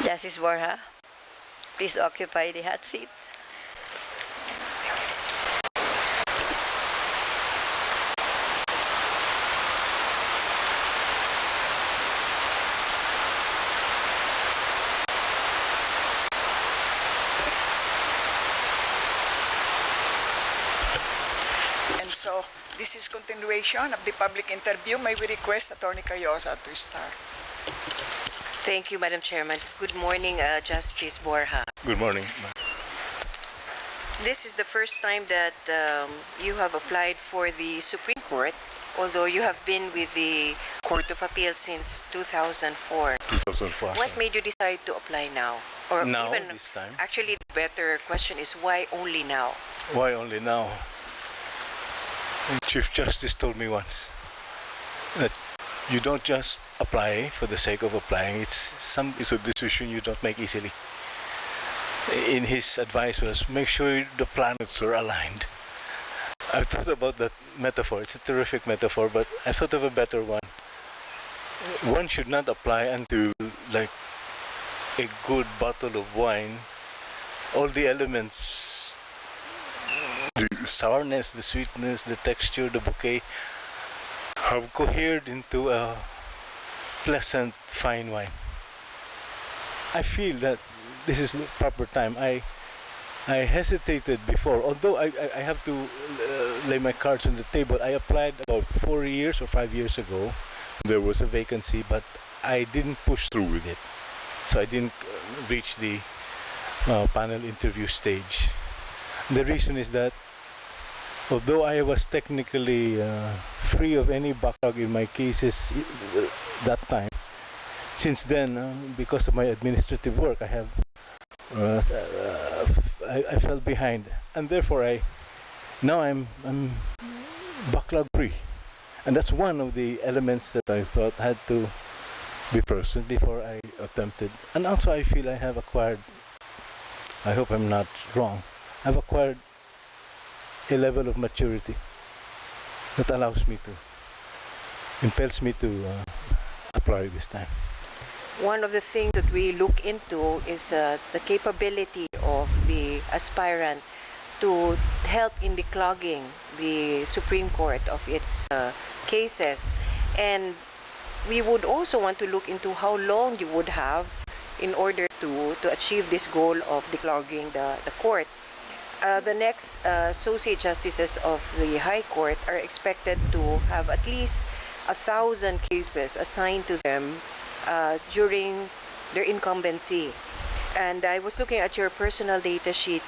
Justice Borja, please occupy the hot seat. And so, this is continuation of the public interview. May we request Attorney Cayosa to start. Thank you, Madam Chairman. Good morning, Justice Borja. Good morning. This is the first time that you have applied for the Supreme Court, although you have been with the Court of Appeal since 2004. 2004. What made you decide to apply now? Or Now, even, this time? actually, the better question is why only now? Why only now? Chief Justice told me once that you don't just apply for the sake of applying. It's a decision you don't make easily. In his advice was, make sure the planets are aligned. I've thought about that metaphor. It's a terrific metaphor, but I thought of a better one. One should not apply until, like a good bottle of wine, all the elements, the sourness, the sweetness, the texture, the bouquet, have cohered into a pleasant, fine wine. I feel that this is the proper time. I hesitated before, although I have to lay my cards on the table. I applied about 4 years or 5 years ago. There was a vacancy, but I didn't push through with it. So I didn't reach the panel interview stage. The reason is that although I was technically free of any backlog in my cases that time, since then, because of my administrative work, I fell behind, and therefore I'm backlog free, and that's one of the elements that I thought had to be present before I attempted. And also, I feel I have acquired, I hope I'm not wrong, I've acquired a level of maturity that impels me to apply this time. One of the things that we look into is the capability of the aspirant to help in declogging the Supreme Court of its cases. And we would also want to look into how long you would have in order to achieve this goal of declogging the court. The next associate justices of the High Court are expected to have at least 1,000 cases assigned to them during their incumbency. And I was looking at your personal data sheet.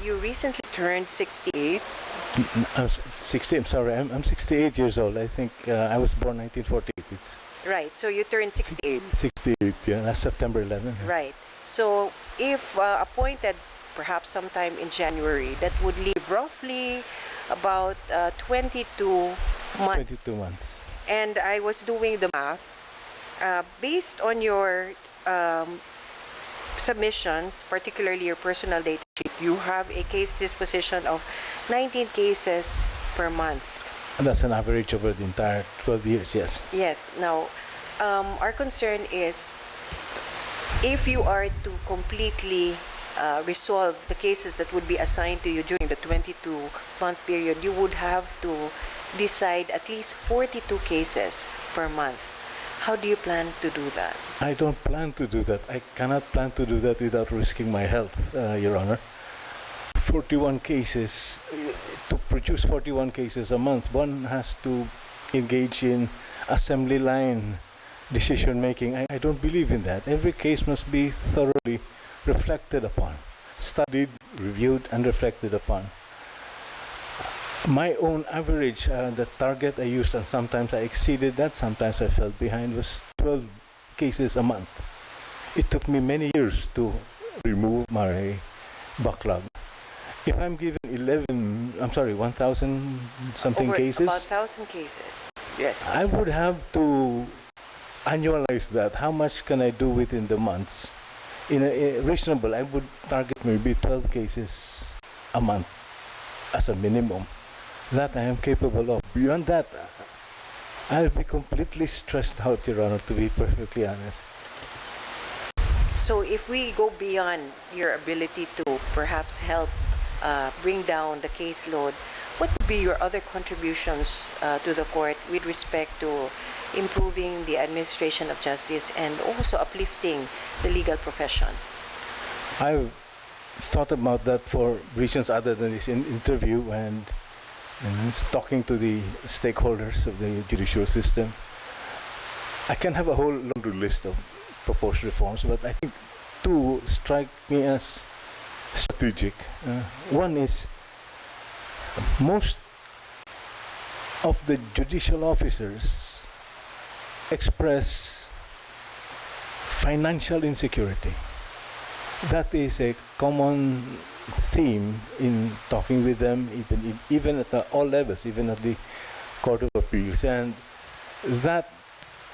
You recently turned 68. I'm 60. I'm sorry. I'm 68 years old. I think I was born 1948. It's right. So you turned 68. 68. Yeah. That's September 11. Yeah. Right. So if appointed, perhaps sometime in January, that would leave roughly about 22 months. 22 months. And I was doing the math. Based on your submissions, particularly your personal data sheet, you have a case disposition of 19 cases per month. And that's an average over the entire 12 years, yes. Yes. Now, our concern is if you are to completely resolve the cases that would be assigned to you during the 22-month period, you would have to decide at least 42 cases per month. How do you plan to do that? I don't plan to do that. I cannot plan to do that without risking my health, Your Honor. 41 cases, to produce 41 cases a month, one has to engage in assembly line decision making. I don't believe in that. Every case must be thoroughly reflected upon, studied, reviewed, and reflected upon. My own average, the target I used, and sometimes I exceeded that, sometimes I fell behind, was 12 cases a month. It took me many years to remove my backlog. If I'm given 1,000 something cases, about 1,000 cases. Yes. I would have to annualize that. How much can I do within the months? In a reasonable, I would target maybe 12 cases a month as a minimum. That I am capable of. Beyond that, I'll be completely stressed out, Your Honor, to be perfectly honest. So if we go beyond your ability to perhaps help bring down the caseload, what would be your other contributions to the court with respect to improving the administration of justice and also uplifting the legal profession? I've thought about that for reasons other than this interview and talking to the stakeholders of the judicial system. I can have a whole laundry list of proposed reforms, but I think two strike me as strategic. One is most of the judicial officers express financial insecurity. That is a common theme in talking with them, even at all levels, even at the Court of Appeals, and that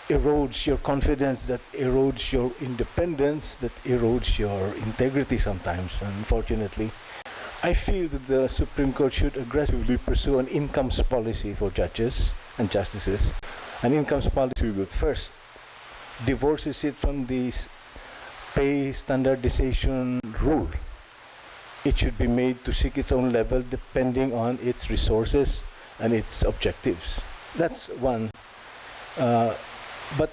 erodes your confidence, that erodes your independence, that erodes your integrity sometimes, unfortunately. I feel that the Supreme Court should aggressively pursue an incomes policy for judges and justices. An incomes policy that first divorces it from this pay standardization rule. It should be made to seek its own level depending on its resources and its objectives. That's one. But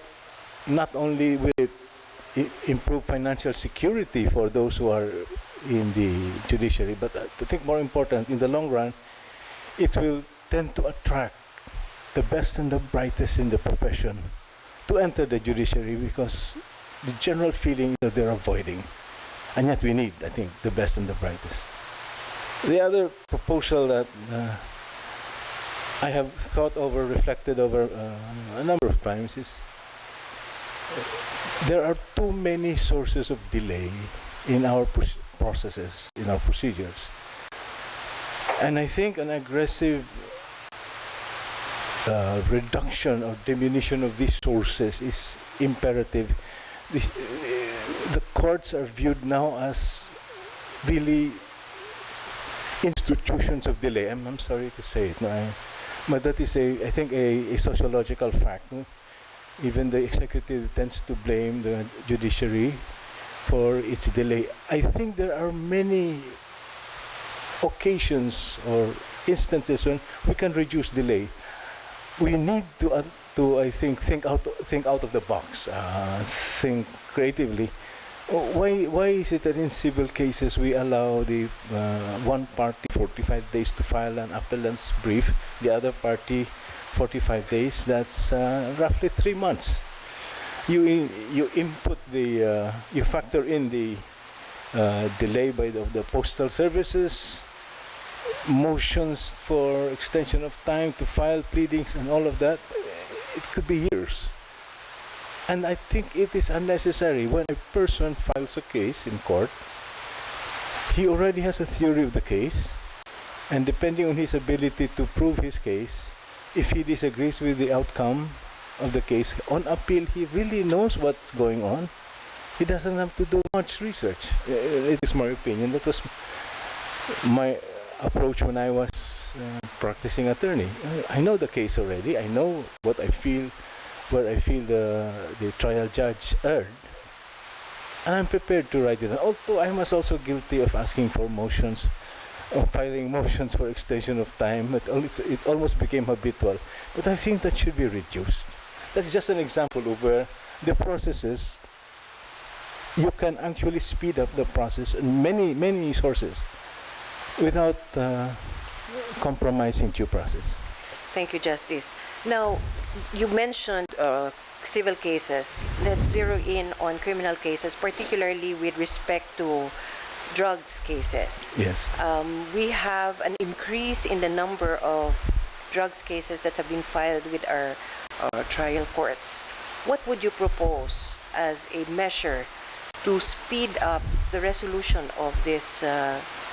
not only will it improve financial security for those who are in the judiciary, but I think more important, in the long run, it will tend to attract the best and the brightest in the profession to enter the judiciary, because the general feeling that they're avoiding. And yet we need, I think, the best and the brightest. The other proposal that I have thought over, reflected over a number of times is there are too many sources of delay in our processes, in our procedures. And I think an aggressive reduction or diminution of these sources is imperative. The courts are viewed now as really institutions of delay. I'm sorry to say it, no, but that is I think a sociological fact. No? Even the executive tends to blame the judiciary for its delay. I think there are many occasions or instances when we can reduce delay. We need to I think out of the box, think creatively. Why is it that in civil cases we allow the one party 45 days to file an appellant's brief, the other party 45 days? That's roughly 3 months. You input you factor in the delay by the postal services, motions for extension of time to file pleadings and all of that. It could be years. And I think it is unnecessary. When a person files a case in court, he already has a theory of the case, and depending on his ability to prove his case, if he disagrees with the outcome of the case, on appeal he really knows what's going on. He doesn't have to do much research. It is my opinion. That was my approach when I was practicing attorney. I know the case already. I know what I feel, where I feel the trial judge erred, and I'm prepared to write it. Although I was also guilty of asking for motions, of filing motions for extension of time. It almost became habitual. But I think that should be reduced. That's just an example of where the processes, you can actually speed up the process in many sources without compromising due process. Thank you, Justice. Now, you mentioned civil cases. Let's zero in on criminal cases, particularly with respect to drugs cases. Yes. We have an increase in the number of drugs cases that have been filed with our trial courts. What would you propose as a measure to speed up the resolution of these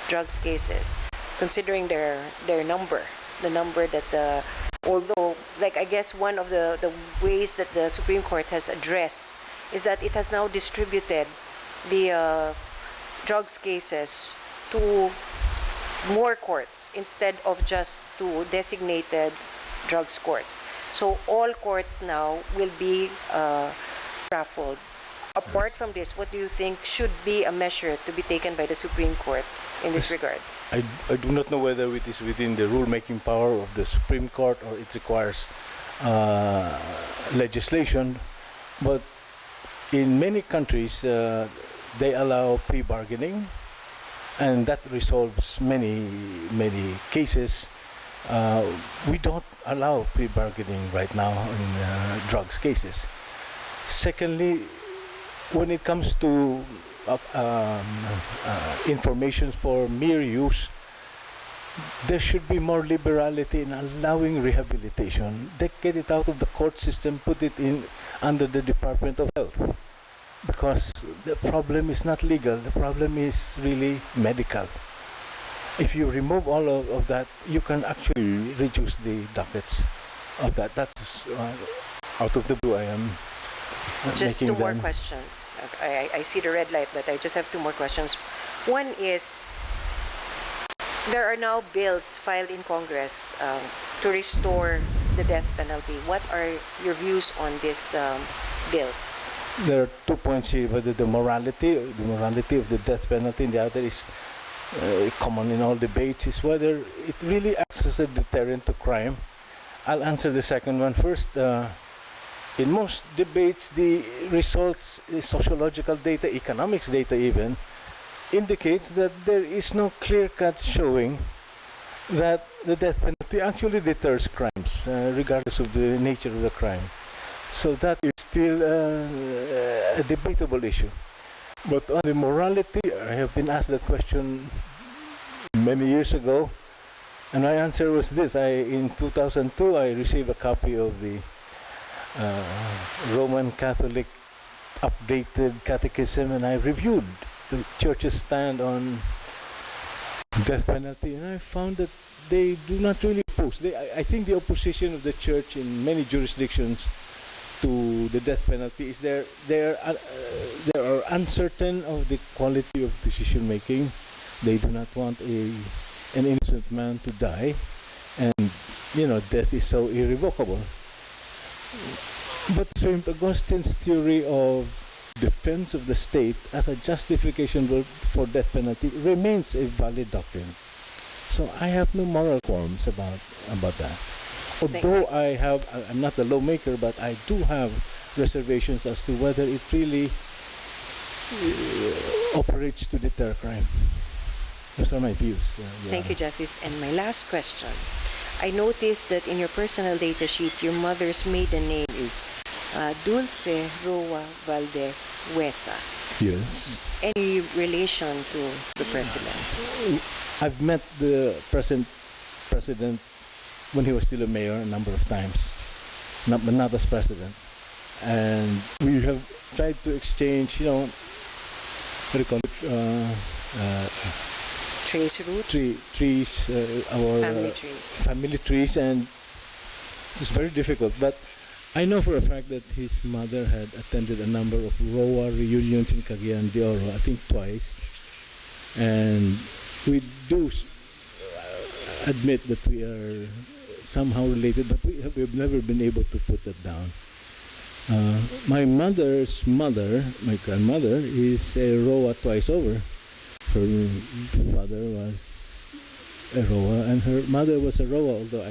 drugs cases, considering their number, the number that although, like, I guess one of the ways that the Supreme Court has addressed is that it has now distributed the drugs cases to more courts instead of just to designated drugs courts. So all courts now will be raffled. apart from this, what do you think should be a measure to be taken by the Supreme Court in this regard? I do not know whether it is within the rulemaking power of the Supreme Court or it requires legislation, but in many countries they allow pre-bargaining, and that resolves many cases. We don't allow pre-bargaining right now in drugs cases. Secondly, when it comes to information for mere use, there should be more liberality in allowing rehabilitation. They get it out of the court system, put it in under the Department of Health, because the problem is not legal, the problem is really medical. If you remove all of that, you can actually reduce the dockets of that. That's out of the blue I am Just making two more them. questions. I see the red light, but I just have two more questions. One is, there are now bills filed in Congress to restore the death penalty. What are your views on these bills? There are 2 points here, whether the morality of the death penalty, and the other is common in all debates, is whether it really acts as a deterrent to crime. I'll answer the second one first. In most debates, the results, sociological data, economics data even, indicates that there is no clear-cut showing that the death penalty actually deters crimes, regardless of the nature of the crime. So that is still a debatable issue. But on the morality, I have been asked that question many years ago, and my answer was this. In 2002, I received a copy of the Roman Catholic updated catechism, and I reviewed the church's stand on death penalty, and I found that they do not really oppose. I think the opposition of the church in many jurisdictions to the death penalty is they are uncertain of the quality of decision making. They do not want an innocent man to die, and death is so irrevocable. But St. Augustine's theory of defense of the state as a justification for death penalty remains a valid doctrine. So I have no moral qualms about that. Although I'm not a lawmaker, but I do have reservations as to whether it really operates to deter crime. Those are my views. Thank you, Justice. And my last question. I noticed that in your personal data sheet, your mother's maiden name is Dulce Roa Valdez-Huesa. Yes. Any relation to the president? I've met the present president when he was still a mayor a number of times, but not as president. And we have tried to exchange, what do you call it? Trace roots? Trees, our family trees, and it's very difficult. But I know for a fact that his mother had attended a number of ROA reunions in Cagayan de Oro, I think twice, and we do admit that we are somehow related, but we've never been able to put that down. My mother's mother, my grandmother, is a ROA twice over. Her father was a ROA, and her mother was a ROA, although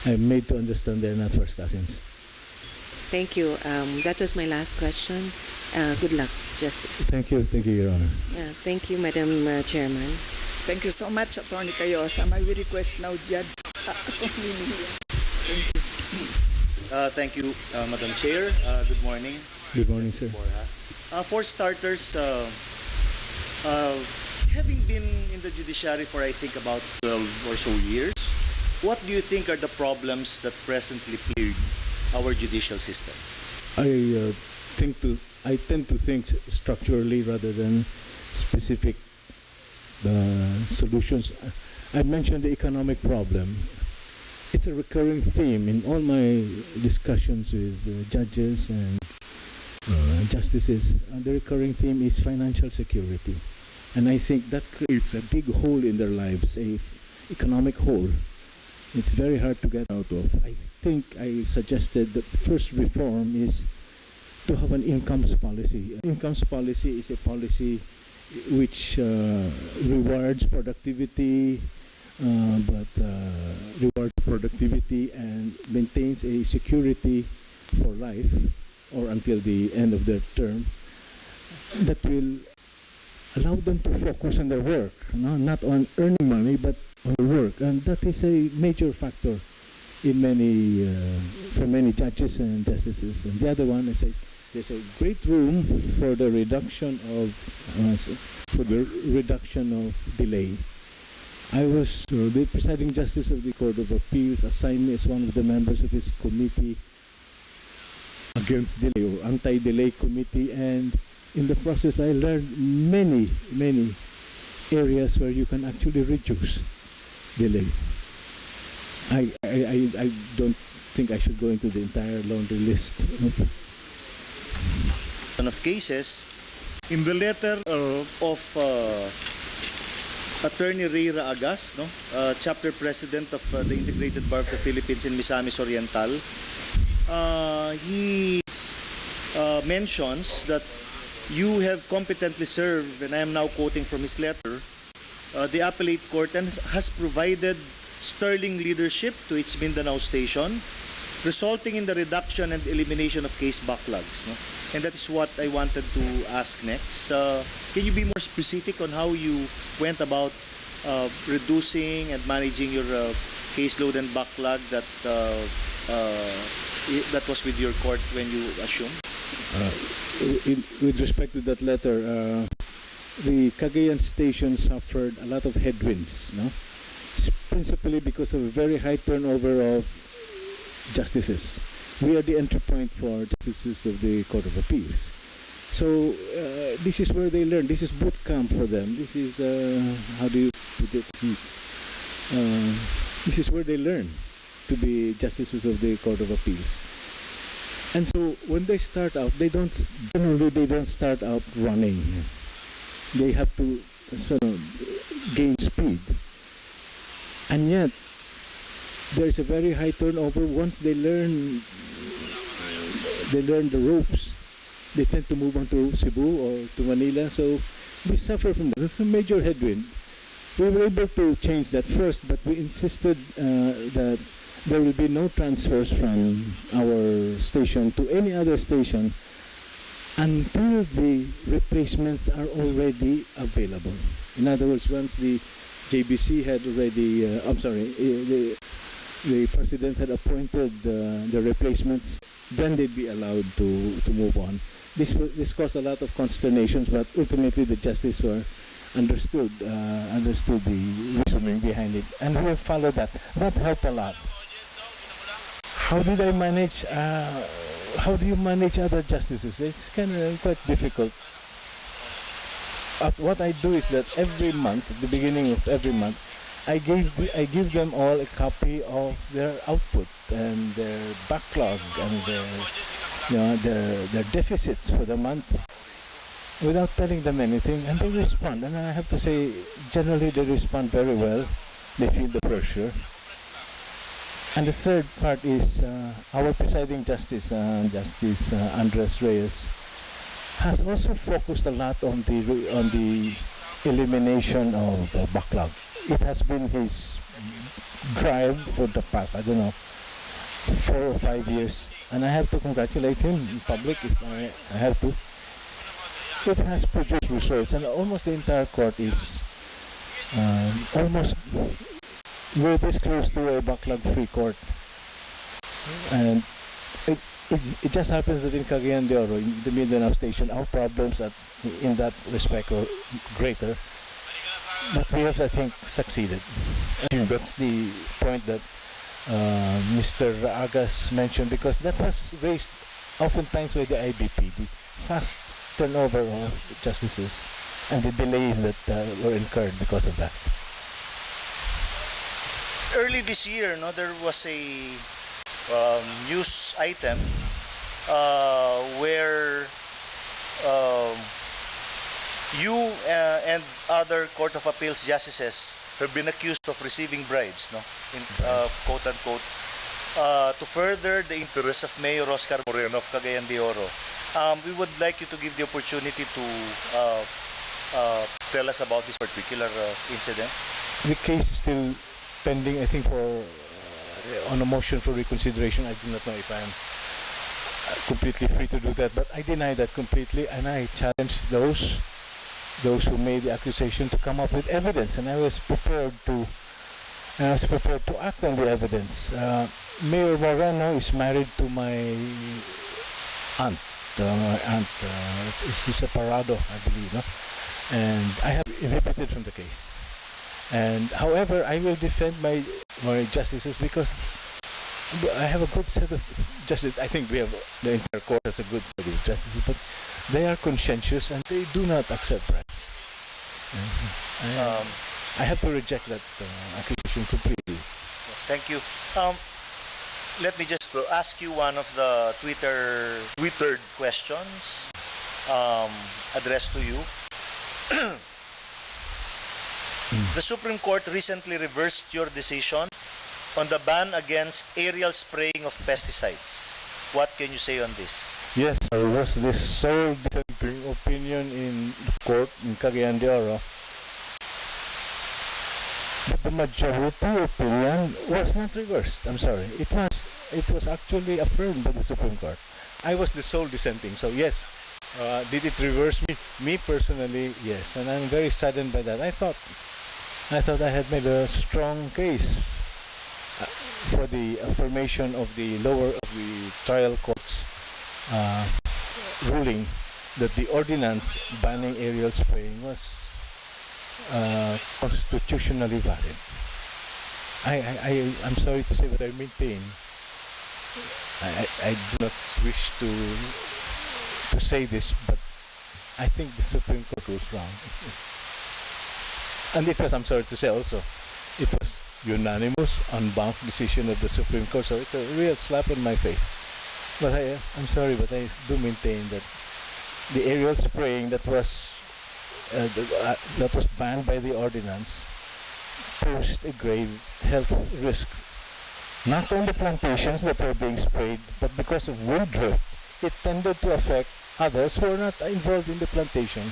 I'm made to understand they're not first cousins. Thank you. That was my last question. Good luck, Justice. Thank you, Your Honor. Thank you, Madam Chairman. Thank you so much, Attorney Cayosa. May we request now, Judge Attorney Mejia. Thank you, Madam Chair. Good morning. Good morning, sir. For starters, having been in the judiciary for I think about 12 or so years, what do you think are the problems that presently plague our judicial system? I tend to think structurally rather than specific solutions. I mentioned the economic problem. It's a recurring theme in all my discussions with judges and justices. The recurring theme is financial security. And I think that creates a big hole in their lives, an economic hole. It's very hard to get out of. I think I suggested that the first reform is to have an incomes policy. Incomes policy is a policy which rewards productivity, rewards productivity and maintains a security for life or until the end of their term that will allow them to focus on their work, not on earning money but on work, and that is a major factor in many for many judges and justices. And the other one is there's a great room for the reduction of delay. I was the presiding justice of the Court of Appeals assigned me as one of the members of his committee against delay or anti-delay committee, and in the process I learned many areas where you can actually reduce delay. I don't think I should go into the entire laundry list. Of cases, in the letter of Attorney Reyra Agas, chapter president of the Integrated Bar of the Philippines in Misamis Oriental, he mentions that you have competently served, and I am now quoting from his letter, the appellate court and has provided sterling leadership to its Mindanao station, resulting in the reduction and elimination of case backlogs. And that is what I wanted to ask next. Can you be more specific on how you went about reducing and managing your caseload and backlog that was with your court when you assumed? With respect to that letter, the Cagayan station suffered a lot of headwinds, principally because of a very high turnover of justices. We are the entry point for justices of the Court of Appeals. So this is where they learn. This is boot camp for them. This is, how do you put it? This is where they learn to be justices of the Court of Appeals. And so when they start out, generally they don't start out running. They have to sort of gain speed. And yet, there is a very high turnover. Once they learn the ropes, they tend to move on to Cebu or to Manila. So we suffer from that. It's a major headwind. We were able to change that first, but we insisted that there will be no transfers from our station to any other station until the replacements are already available. In other words, once the JBC had already, the president had appointed the replacements, then they'd be allowed to move on. This caused a lot of consternations, but ultimately the justices were understood the reasoning behind it, and we have followed that. That helped a lot. How did I manage? How do you manage other justices? It's kind of quite difficult. What I do is that every month, at the beginning of every month, I give them all a copy of their output and their backlog and their deficits for the month, without telling them anything, and they respond. And I have to say, generally they respond very well. They feel the pressure. And the third part is our presiding justice, Justice Andres Reyes, has also focused a lot on the elimination of the backlog. It has been his drive for the past, 4 or 5 years, and I have to congratulate him in public if I have to. It has produced results, and almost the entire court is we're this close to a backlog-free court. And it just happens that in Cagayan de Oro, in the Mindanao station, our problems in that respect are greater. But we have, I think, succeeded. And that's the point that Mr. Agas mentioned, because that was raised oftentimes by the IBP, the fast turnover of justices and the delays that were incurred because of that. Early this year, there was a news item where you and other Court of Appeals justices have been accused of receiving bribes, in quote unquote, to further the interests of Mayor Oscar Moreno of Cagayan de Oro. We would like you to give the opportunity to tell us about this particular incident. The case is still pending, I think, for on a motion for reconsideration. I do not know if I am completely free to do that, but I deny that completely, and I challenge those who made the accusation to come up with evidence, and I was prepared to act on the evidence. Mayor Moreno is married to my aunt. She's a Parado, I believe, no? And I have inhibited from the case. And however, I will defend my justices because I have a good set of justices. I think we have the entire court has a good set of justices, but they are conscientious and they do not accept bribes. I have to reject that accusation completely. Thank you. Let me just ask you one of the Twittered questions addressed to you. The Supreme Court recently reversed your decision on the ban against aerial spraying of pesticides. What can you say on this? Yes, there was this sole dissenting opinion in the court in Cagayan de Oro. But the majority opinion was not reversed. I'm sorry. It was actually affirmed by the Supreme Court. I was the sole dissenting. So yes, did it reverse me? Me personally, yes. And I'm very saddened by that. I thought I had made a strong case for the affirmation of the trial court's ruling that the ordinance banning aerial spraying was constitutionally valid. I'm sorry to say, but I maintain. I do not wish to say this, but I think the Supreme Court was wrong. And it was, I'm sorry to say also, it was unanimous, unbanked decision of the Supreme Court, so it's a real slap on my face. But I'm sorry, but I do maintain that the aerial spraying that was banned by the ordinance posed a grave health risk. Not only plantations that were being sprayed, but because of wind drift, it tended to affect others who are not involved in the plantation.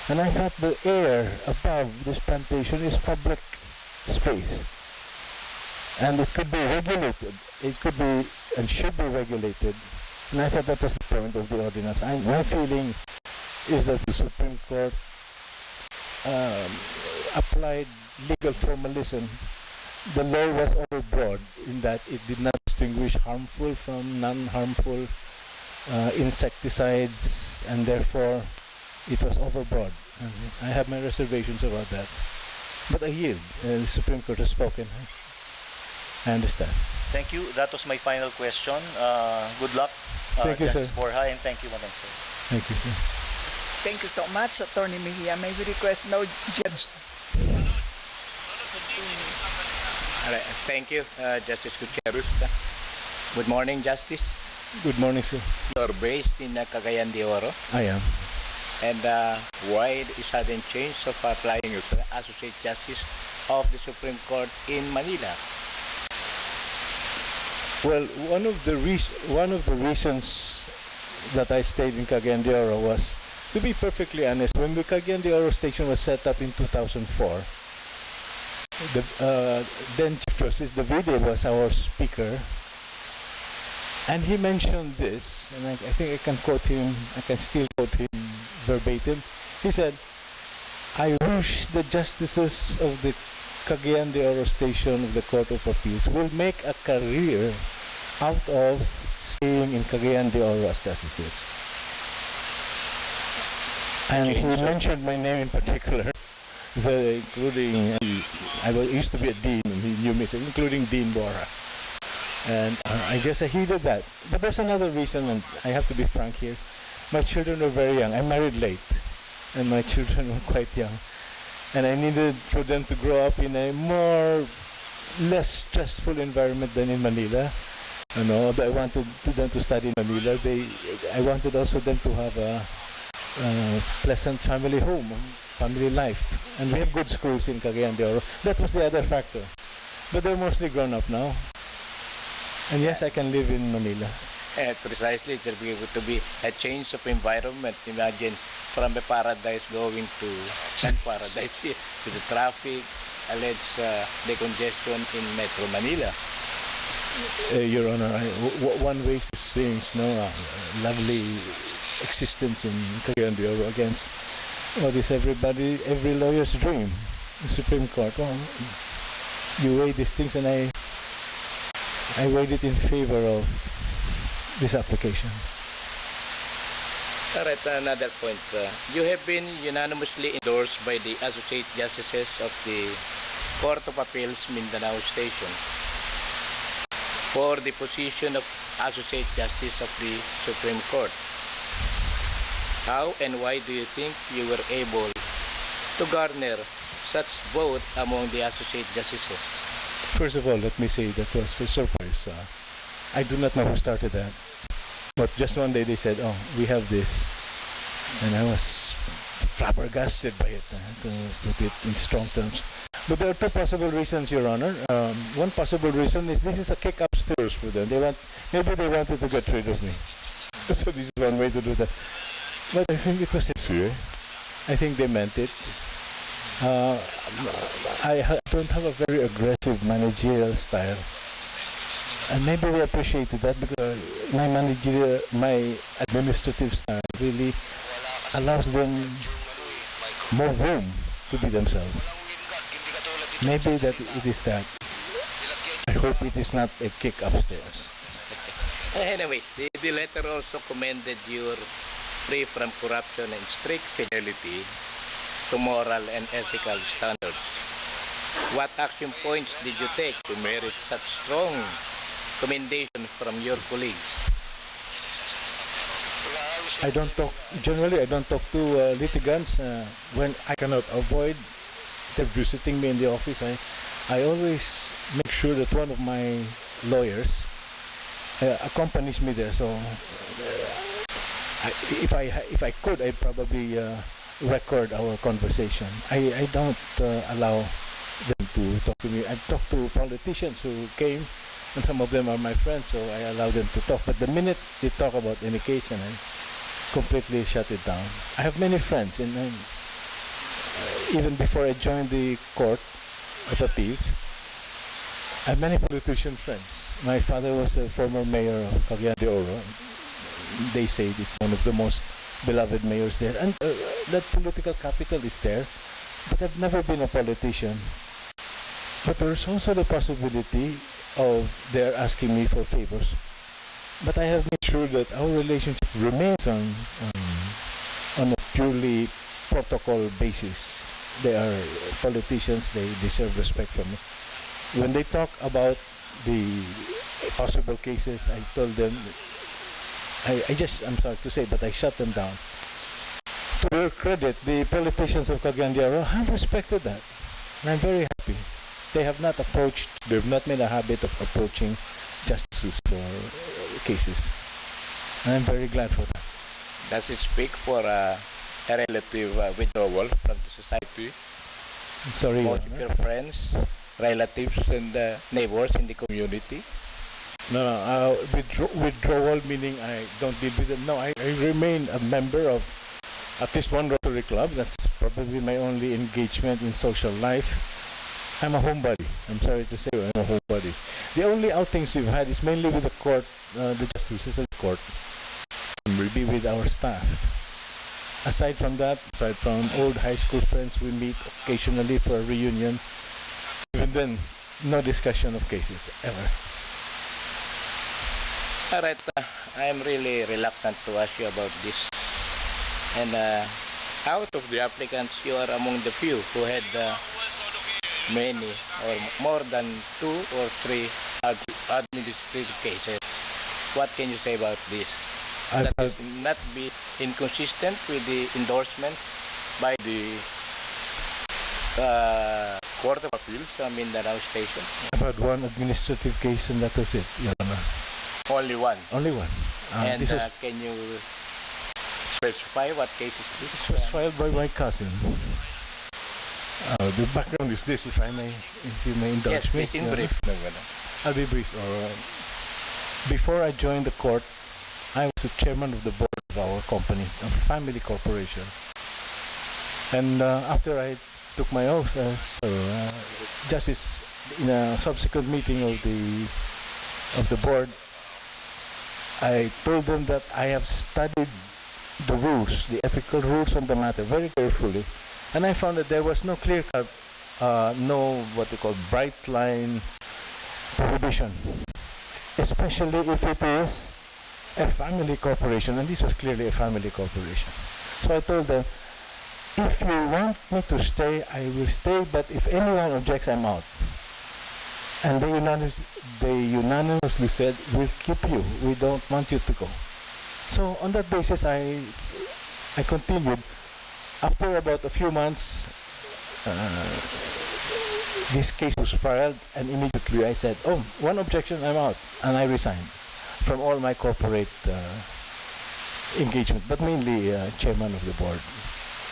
And I thought the air above this plantation is public space. And it could be regulated. It could be and should be regulated. And I thought that was the point of the ordinance. My feeling is that the Supreme Court applied legal formalism. The law was overbroad in that it did not distinguish harmful from non-harmful insecticides, and therefore it was overbroad. I have my reservations about that. But I yield. The Supreme Court has spoken. I understand. Thank you. That was my final question. Good luck, Thank you, Justice sir. Borja, and thank you, Madam Sir. Thank you, sir. Thank you so much, Attorney Mejia. May we request now, Judge? Thank you, Justice Gutierrez. Good morning, Justice. Good morning, sir. You're based in Cagayan de Oro. I am. And why the sudden change of applying you to Associate Justice of the Supreme Court in Manila? Well, one of the reasons that I stayed in Cagayan de Oro was, to be perfectly honest, when the Cagayan de Oro station was set up in 2004, then Chief Justice Davide was our speaker, and he mentioned this, and I think I can quote him, I can still quote him verbatim. He said, I wish the justices of the Cagayan de Oro station of the Court of Appeals will make a career out of staying in Cagayan de Oro as justices. And he mentioned my name in particular, so including, I used to be a dean, and he knew me, so including Dean Bora. And I guess I heeded that. But there's another reason, and I have to be frank here. My children were very young. I married late, and my children were quite young. And I needed for them to grow up in a less stressful environment than in Manila. You know, I wanted them to study in Manila. I wanted also them to have a pleasant family home, family life. And we have good schools in Cagayan de Oro. That was the other factor. But they're mostly grown up now. And yes, I can live in Manila. Precisely, it's going to be a change of environment. Imagine from a paradise going to non-paradise to the traffic, alleged decongestion in Metro Manila. Your Honor, one ways things, no, lovely existence in Cagayan de Oro against what is every lawyer's dream, the Supreme Court. Well, you weigh these things, and I weighed it in favor of this application. All right, another point. You have been unanimously endorsed by the Associate Justices of the Court of Appeals Mindanao Station for the position of Associate Justice of the Supreme Court. How and why do you think you were able to garner such vote among the Associate Justices? First of all, let me say that was a surprise. I do not know who started that. But just one day they said, oh, we have this. And I was flabbergasted by it, to put it in strong terms. But there are two possible reasons, Your Honor. One possible reason is this is a kick upstairs for them. Maybe they wanted to get rid of me. So this is one way to do that. But I think it was sincere. I think they meant it. I don't have a very aggressive managerial style. And maybe they appreciated that because my administrative style really allows them more room to be themselves. Maybe that it is that. I hope it is not a kick upstairs. Anyway, the letter also commended your free from corruption and strict fidelity to moral and ethical standards. What action points did you take to merit such strong commendation from your colleagues? Generally I don't talk to litigants when I cannot avoid them visiting me in the office. I always make sure that one of my lawyers accompanies me there. So if I could, I'd probably record our conversation. I don't allow them to talk to me. I've talked to politicians who came, and some of them are my friends, so I allow them to talk. But the minute they talk about any case, and I completely shut it down. I have many friends, and even before I joined the Court of Appeals, I have many politician friends. My father was a former mayor of Cagayan de Oro. They say it's one of the most beloved mayors there, and that political capital is there. But I've never been a politician. But there's also the possibility of their asking me for favors. But I have made sure that our relationship remains on a purely protocol basis. They are politicians, they deserve respect from me. When they talk about the possible cases, I told them, I'm sorry to say, but I shut them down. To their credit, the politicians of Cagayan de Oro have respected that. And I'm very happy. They have not made a habit of approaching justices for cases. And I'm very glad for that. Does it speak for a relative withdrawal from the society? I'm sorry, Most of your friends, relatives, and neighbors in the community? No, withdrawal meaning I don't deal with them. No, I remain a member of at least one Rotary Club. That's probably my only engagement in social life. I'm a homebody. I'm sorry to say, I'm a homebody. The only outings we've had is mainly with the court, the justices of the court, and will be with our staff. Aside from that, aside from old high school friends, we meet occasionally for a reunion. Even then, no discussion of cases, ever. Alright, I'm really reluctant to ask you about this. And out of the applicants, you are among the few who had many or more than 2 or 3 administrative cases. What can you say about this? That will not be inconsistent with the endorsement by the Court of Appeals from Mindanao Station. About one administrative case, and that was it, Your Honor. Only one. Only one. And can you specify what case is this? This was filed by my cousin. The background is this, if you may indulge me. Yes, please, in brief. I'll be brief. Before I joined the court, I was the chairman of the board of our company, a family corporation. And after I took my oath as justice in a subsequent meeting of the board, I told them that I have studied the rules, the ethical rules on the matter very carefully, and I found that there was no clear-cut, no what they call bright line prohibition, especially if it is a family corporation, and this was clearly a family corporation. So I told them, if you want me to stay, I will stay, but if anyone objects, I'm out. And they unanimously said, we'll keep you, we don't want you to go. So on that basis, I continued. After about a few months, this case was filed, and immediately I said, oh, one objection, I'm out, and I resigned from all my corporate engagement, but mainly chairman of the board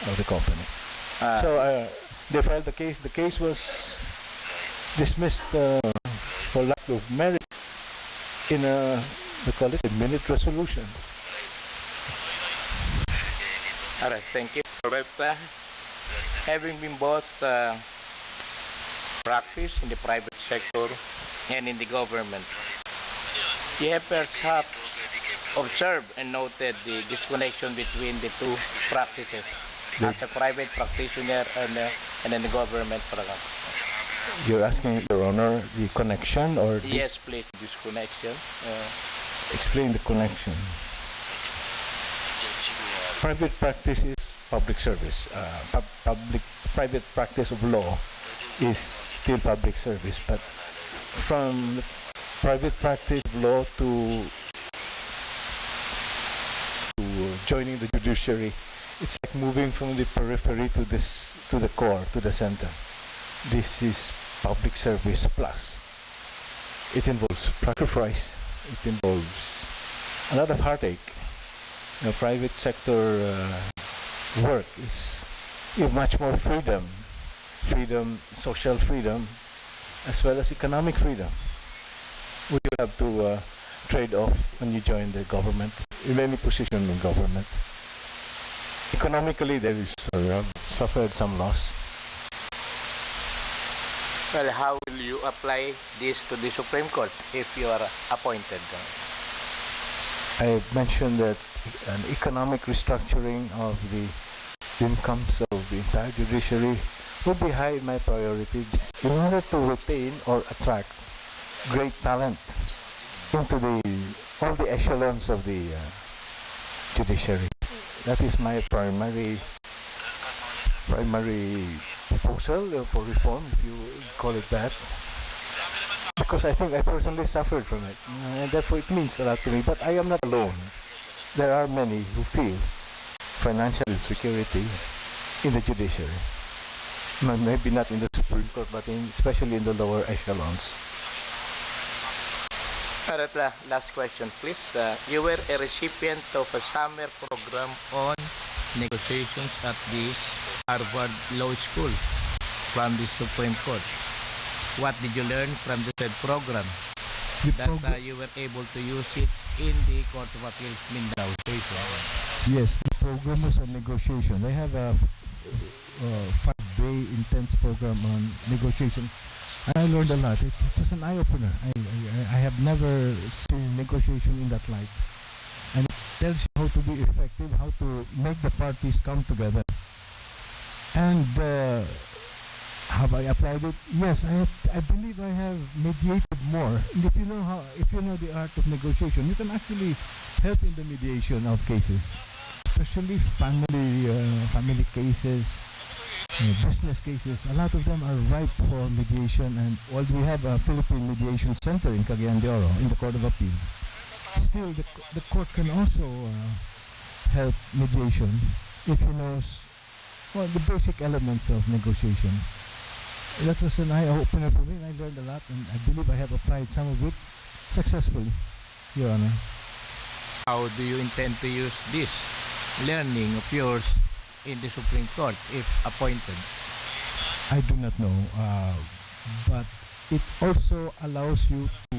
of the company. So they filed the case. The case was dismissed for lack of merit in a, we call it a minute resolution. All right, thank you. But, having been both practiced in the private sector and in the government, you have perhaps observed and noted the disconnection between the two practices as a private practitioner and in the government practice. You're asking, Your Honor, the connection or Yes, please, disconnection. explain the connection. Private practice is public service. Private practice of law is still public service, but from private practice of law to joining the judiciary, it's like moving from the periphery to the core, to the center. This is public service plus. It involves sacrifice. It involves a lot of heartache. The private sector work is you have much more freedom, social freedom, as well as economic freedom. We have to trade off when you join the government, in any position in government. Economically, there is suffered some loss. Well, how will you apply this to the Supreme Court if you are appointed? I mentioned that an economic restructuring of the incomes of the entire judiciary would be high in my priority in order to retain or attract great talent into all the echelons of the judiciary. That is my primary proposal for reform, if you call it that. Because I think I personally suffered from it, and therefore it means a lot to me. But I am not alone. There are many who feel financial insecurity in the judiciary. Maybe not in the Supreme Court, but especially in the lower echelons. Alright, last question, please. You were a recipient of a summer program on negotiations at the Harvard Law School from the Supreme Court. What did you learn from the said program that you were able to use it in the Court of Appeals Mindanao case? Yes, the program was on negotiation. They have a 5-day intense program on negotiation. And I learned a lot. It was an eye-opener. I have never seen negotiation in that light. And it tells you how to be effective, how to make the parties come together. And have I applied it? Yes, I believe I have mediated more. And if you know the art of negotiation, you can actually help in the mediation of cases, especially family cases, business cases. A lot of them are ripe for mediation, and while we have a Philippine Mediation Center in Cagayan de Oro in the Court of Appeals, still the court can also help mediation if he knows the basic elements of negotiation. That was an eye-opener for me, and I learned a lot, and I believe I have applied some of it successfully, Your Honor. How do you intend to use this learning of yours in the Supreme Court if appointed? I do not know, but it also allows you to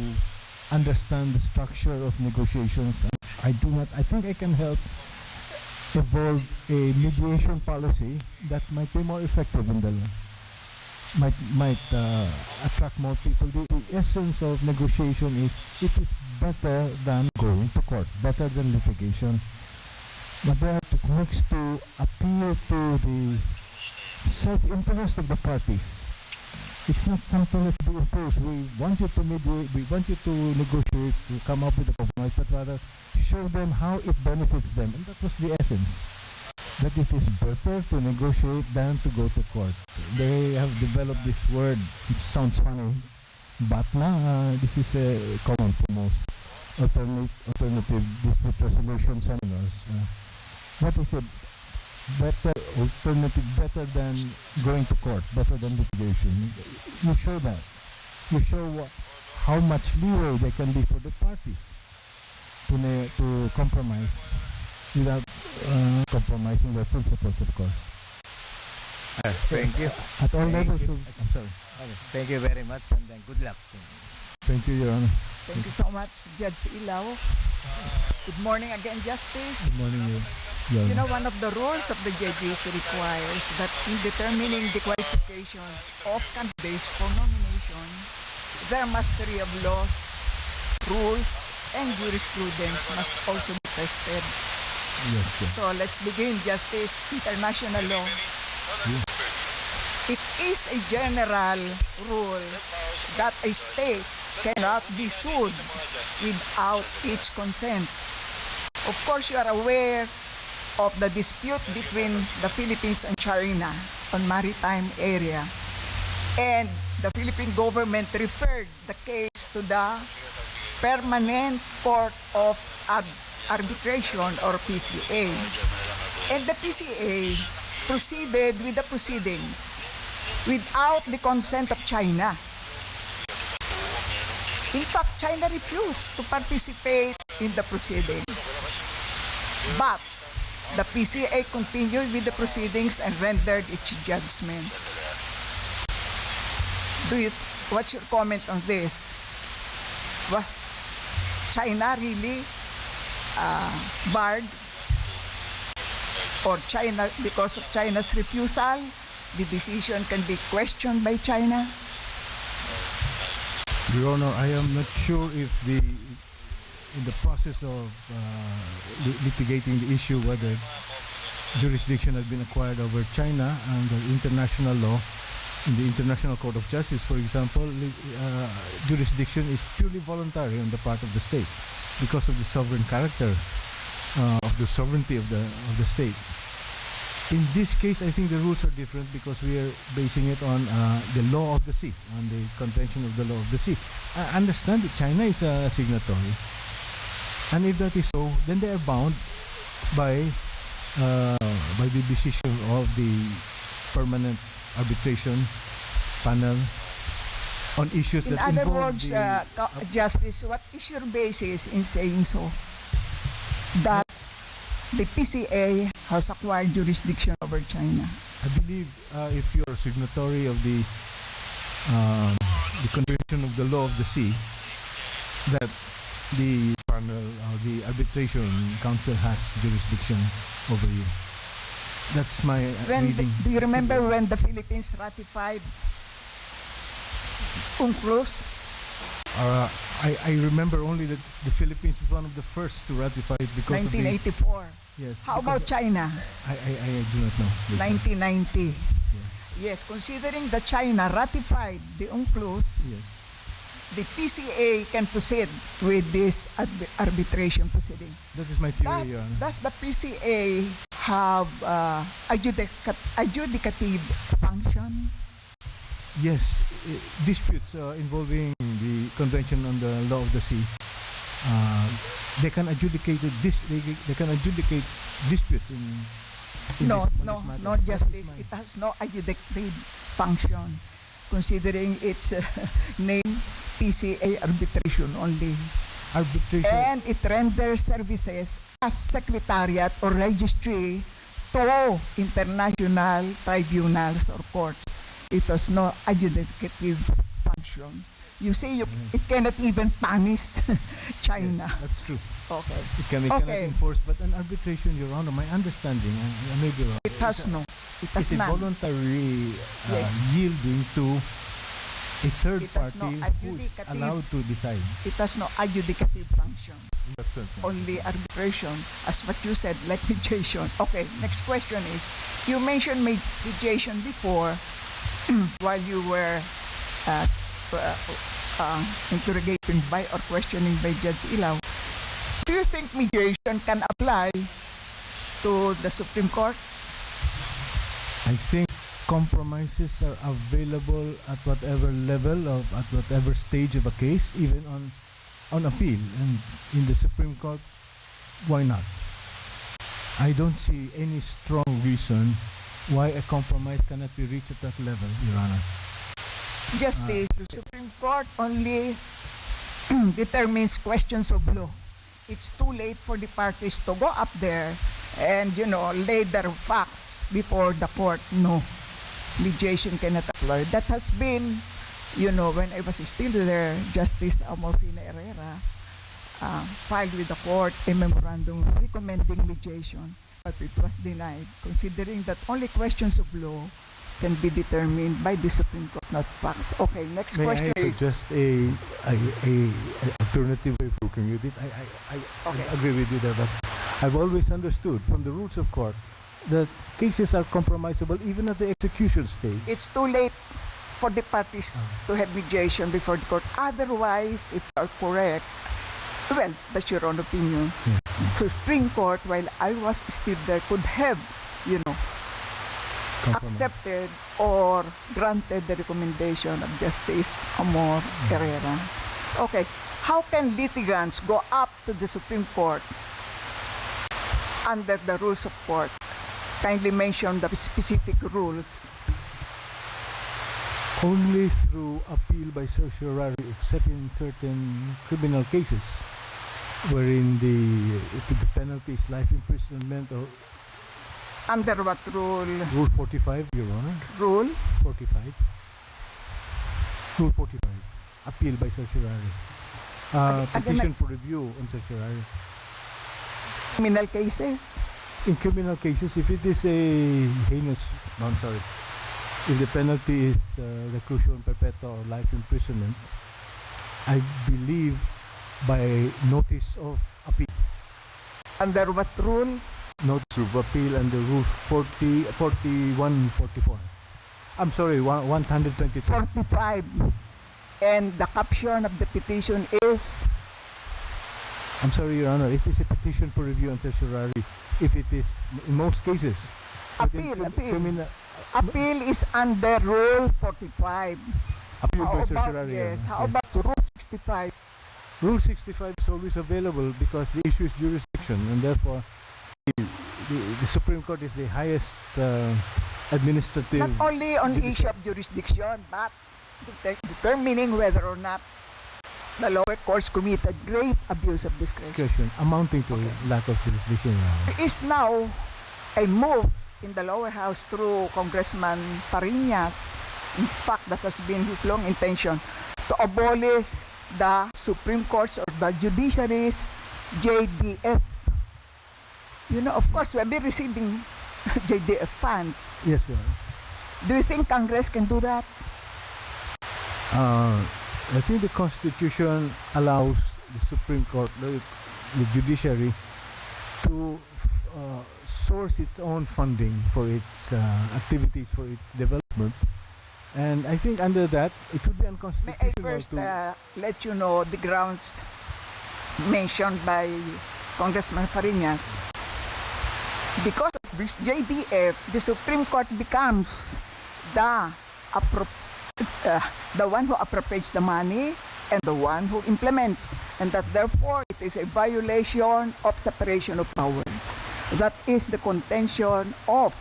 understand the structure of negotiations. I do not. I think I can help evolve a mediation policy that might be more effective in the might attract more people. The essence of negotiation is it is better than going to court, better than litigation. But there are techniques to appeal to the self-interest of the parties. It's not something that we impose. We want you to mediate, we want you to negotiate, to come up with a compromise, but rather show them how it benefits them. And that was the essence. That it is better to negotiate than to go to court. They have developed this word, which sounds funny, but this is common for most alternative dispute resolution seminars. What is it? Better alternative, better than going to court, better than litigation. You show that. You show how much leeway there can be for the parties to compromise without compromising their principles, of course. Thank you. At all Thank levels you. of, I'm sorry. Okay. Thank you very much, and then good luck. Thank you, Your Honor. Thank you so much, Judge Ilaw. Good morning again, Justice. Good morning, Your You Honor. know, one of the rules of the JBC requires that in determining the qualifications of candidates for nomination, their mastery of laws, rules, and jurisprudence must also be tested. Yes, yes. So let's begin, Justice. International law. It is a general rule that a state cannot be sued without its consent. Of course, you are aware of the dispute between the Philippines and China on maritime area. And the Philippine government referred the case to the Permanent Court of Arbitration, or PCA. And the PCA proceeded with the proceedings without the consent of China. In fact, China refused to participate in the proceedings. But the PCA continued with the proceedings and rendered its judgment. What's your comment on this? Was China really barred? Or China, because of China's refusal, the decision can be questioned by China? Your Honor, I am not sure if in the process of litigating the issue whether jurisdiction has been acquired over China under international law. In the International Court of Justice, for example, jurisdiction is purely voluntary on the part of the state because of the sovereign character of the sovereignty of the state. In this case, I think the rules are different because we are basing it on the law of the sea, on the Convention of the Law of the Sea. I understand that China is a signatory, and if that is so, then they are bound by the decision of the Permanent Arbitration Panel on issues In that other involve words, the Justice, what is your basis in saying so? That the PCA has acquired jurisdiction over China. I believe if you're a signatory of the Convention of the Law of the Sea, that the panel, the Arbitration Council has jurisdiction over you. That's my reading. Do you remember when the Philippines ratified UNCLOS? I remember only that the Philippines was one of the first to ratify it because of 1984. yes. How because about China? I do not know. 1990. Yes, considering that China ratified the UNCLOS, Yes. the PCA can proceed with this arbitration proceeding. That is my theory, Your Honor. Does the PCA have adjudicative function? Yes, disputes involving the Convention on the Law of the Sea, they can adjudicate disputes in No, this no, matter. not That is justice. my- It has no adjudicative function, considering its name PCA arbitration only. arbitration. And it renders services as secretariat or registry to international tribunals or courts. It has no adjudicative function. You say it cannot even punish China. Yes, that's true. Okay. Cannot Okay. enforce, but an arbitration, Your Honor, my understanding, and I may be wrong. It has no. It has It's a none. voluntary Yes. yielding to a third It has no party who's adjudicative- allowed to decide. It has no adjudicative function. In that sense. Only arbitration. As what you said, like mediation. Okay, next question is, you mentioned mediation before while you were interrogating by or questioning by Judge Ilaw. Do you think mediation can apply to the Supreme Court? I think compromises are available at whatever level of at whatever stage of a case, even on appeal, and in the Supreme Court, why not? I don't see any strong reason why a compromise cannot be reached at that level, Your Honor. Justice, the Supreme Court only determines questions of law. It's too late for the parties to go up there and, lay their facts before the court. No, mediation cannot apply. That has been, when I was still there, Justice Amorfina Herrera filed with the court a memorandum recommending mediation, but it was denied, considering that only questions of law can be determined by the Supreme Court, not facts. Okay, next question May I is... suggest a alternative way of looking at it? I Okay. agree with you there, but I've always understood from the rules of court that cases are compromisable even at the execution stage. It's too late for the parties to have mediation before the court. Otherwise, if you are correct, well, that's your own opinion. Supreme Court, while I was still there, could have, Compromise. accepted or granted the recommendation of Justice Amor Herrera. Okay, how can litigants go up to the Supreme Court under the rules of court? Kindly mention the specific rules. Only through appeal by certiorari, except in certain criminal cases, wherein the penalty is life imprisonment or Under what rule? Rule 45, Your Honor. Rule? 45. Rule 45. Appeal by certiorari. Petition for review on certiorari. Criminal cases? In criminal cases, if it is a heinous, no, I'm sorry, if the penalty is reclusion perpetua or life imprisonment, I believe by notice of appeal. Under what rule? Notice of appeal under Rule 41, 44. I'm sorry, 123. 45. And the caption of the petition is? I'm sorry, Your Honor, it is a petition for review on certiorari. If it is, in most cases. Appeal. Appeal is under Rule 45. Appeal How by about, certiorari. yes, Your how Honor. about Rule 65? Rule 65 is always available because the issue is jurisdiction, and therefore the Supreme Court is the highest administrative... Not only on judicial- issue of jurisdiction, but determining whether or not the lower courts committed great abuse of discretion. amounting to lack of jurisdiction. Your Honor. There is now a move in the lower house through Congressman Parinas. In fact, that has been his long intention to abolish the Supreme Courts or the judiciary's JDF. Of course, we'll be receiving JDF funds. Yes, Your Honor. Do you think Congress can do that? I think the Constitution allows the Supreme Court, the judiciary, to source its own funding for its activities, for its development. And I think under that, it would be May I unconstitutional first to... let you know the grounds mentioned by Congressman Fariñas. Because of this JDF, the Supreme Court becomes the one who appropriates the money and the one who implements, and that therefore it is a violation of separation of powers. That is the contention of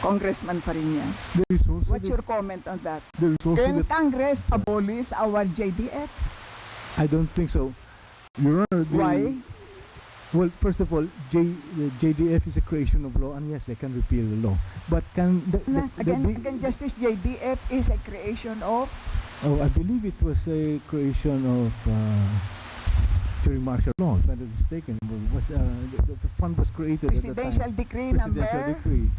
Congressman Fariñas. There is also What's the- your comment on that? there is also Can the- Congress abolish our JDF? I don't think so. Your Honor, Why? Well, first of all, JDF is a creation of law, and yes, they can repeal the law. But can Again, Justice, JDF is a creation of Oh, I believe it was a creation of during martial law, if I'm not mistaken. The fund was created Presidential at the time. decree Presidential number. decree.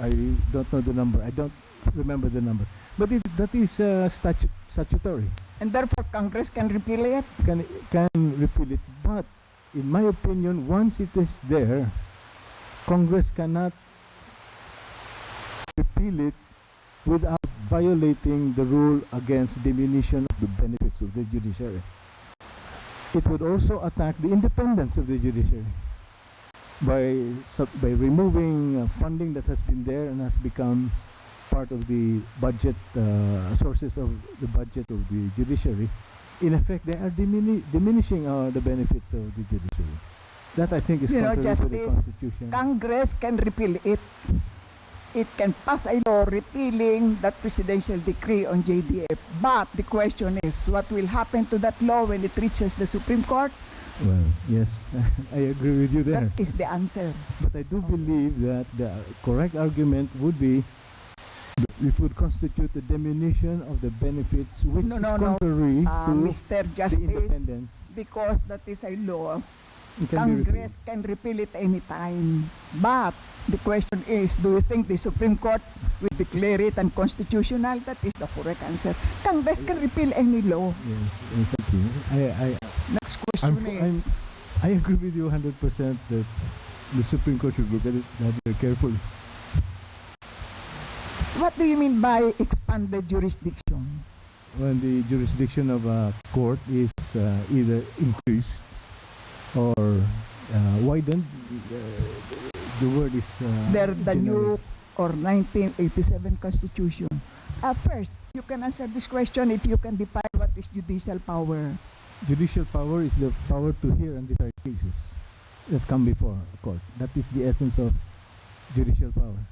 I don't know the number. I don't remember the number. But that is statutory. And therefore, Congress can repeal it. Can repeal it. But in my opinion, once it is there, Congress cannot repeal it without violating the rule against diminution of the benefits of the judiciary. It would also attack the independence of the judiciary by removing funding that has been there and has become part of the budget, sources of the budget of the judiciary. In effect, they are diminishing the benefits of the judiciary. That, I think, is contrary to the Justice, Constitution. Congress can repeal it. It can pass a law repealing that presidential decree on JDF. But the question is, what will happen to that law when it reaches the Supreme Court? Well, yes, I agree with you there. That is the answer. But I do believe that the correct argument would be it would constitute a diminution of the benefits, which is contrary to Mr. the Justice, independence. because that is a law, It can be repealed. Congress can repeal it anytime. But the question is, do you think the Supreme Court will declare it unconstitutional? That is the correct answer. Congress can repeal any law. Yes, exactly. Next question is, I agree with you 100% that the Supreme Court should look at it very carefully. what do you mean by expanded jurisdiction? When the jurisdiction of a court is either increased or widened, the word is The new generic. or 1987 Constitution. First, you can answer this question if you can define what is judicial power. Judicial power is the power to hear and decide cases that come before a court. That is the essence of judicial power.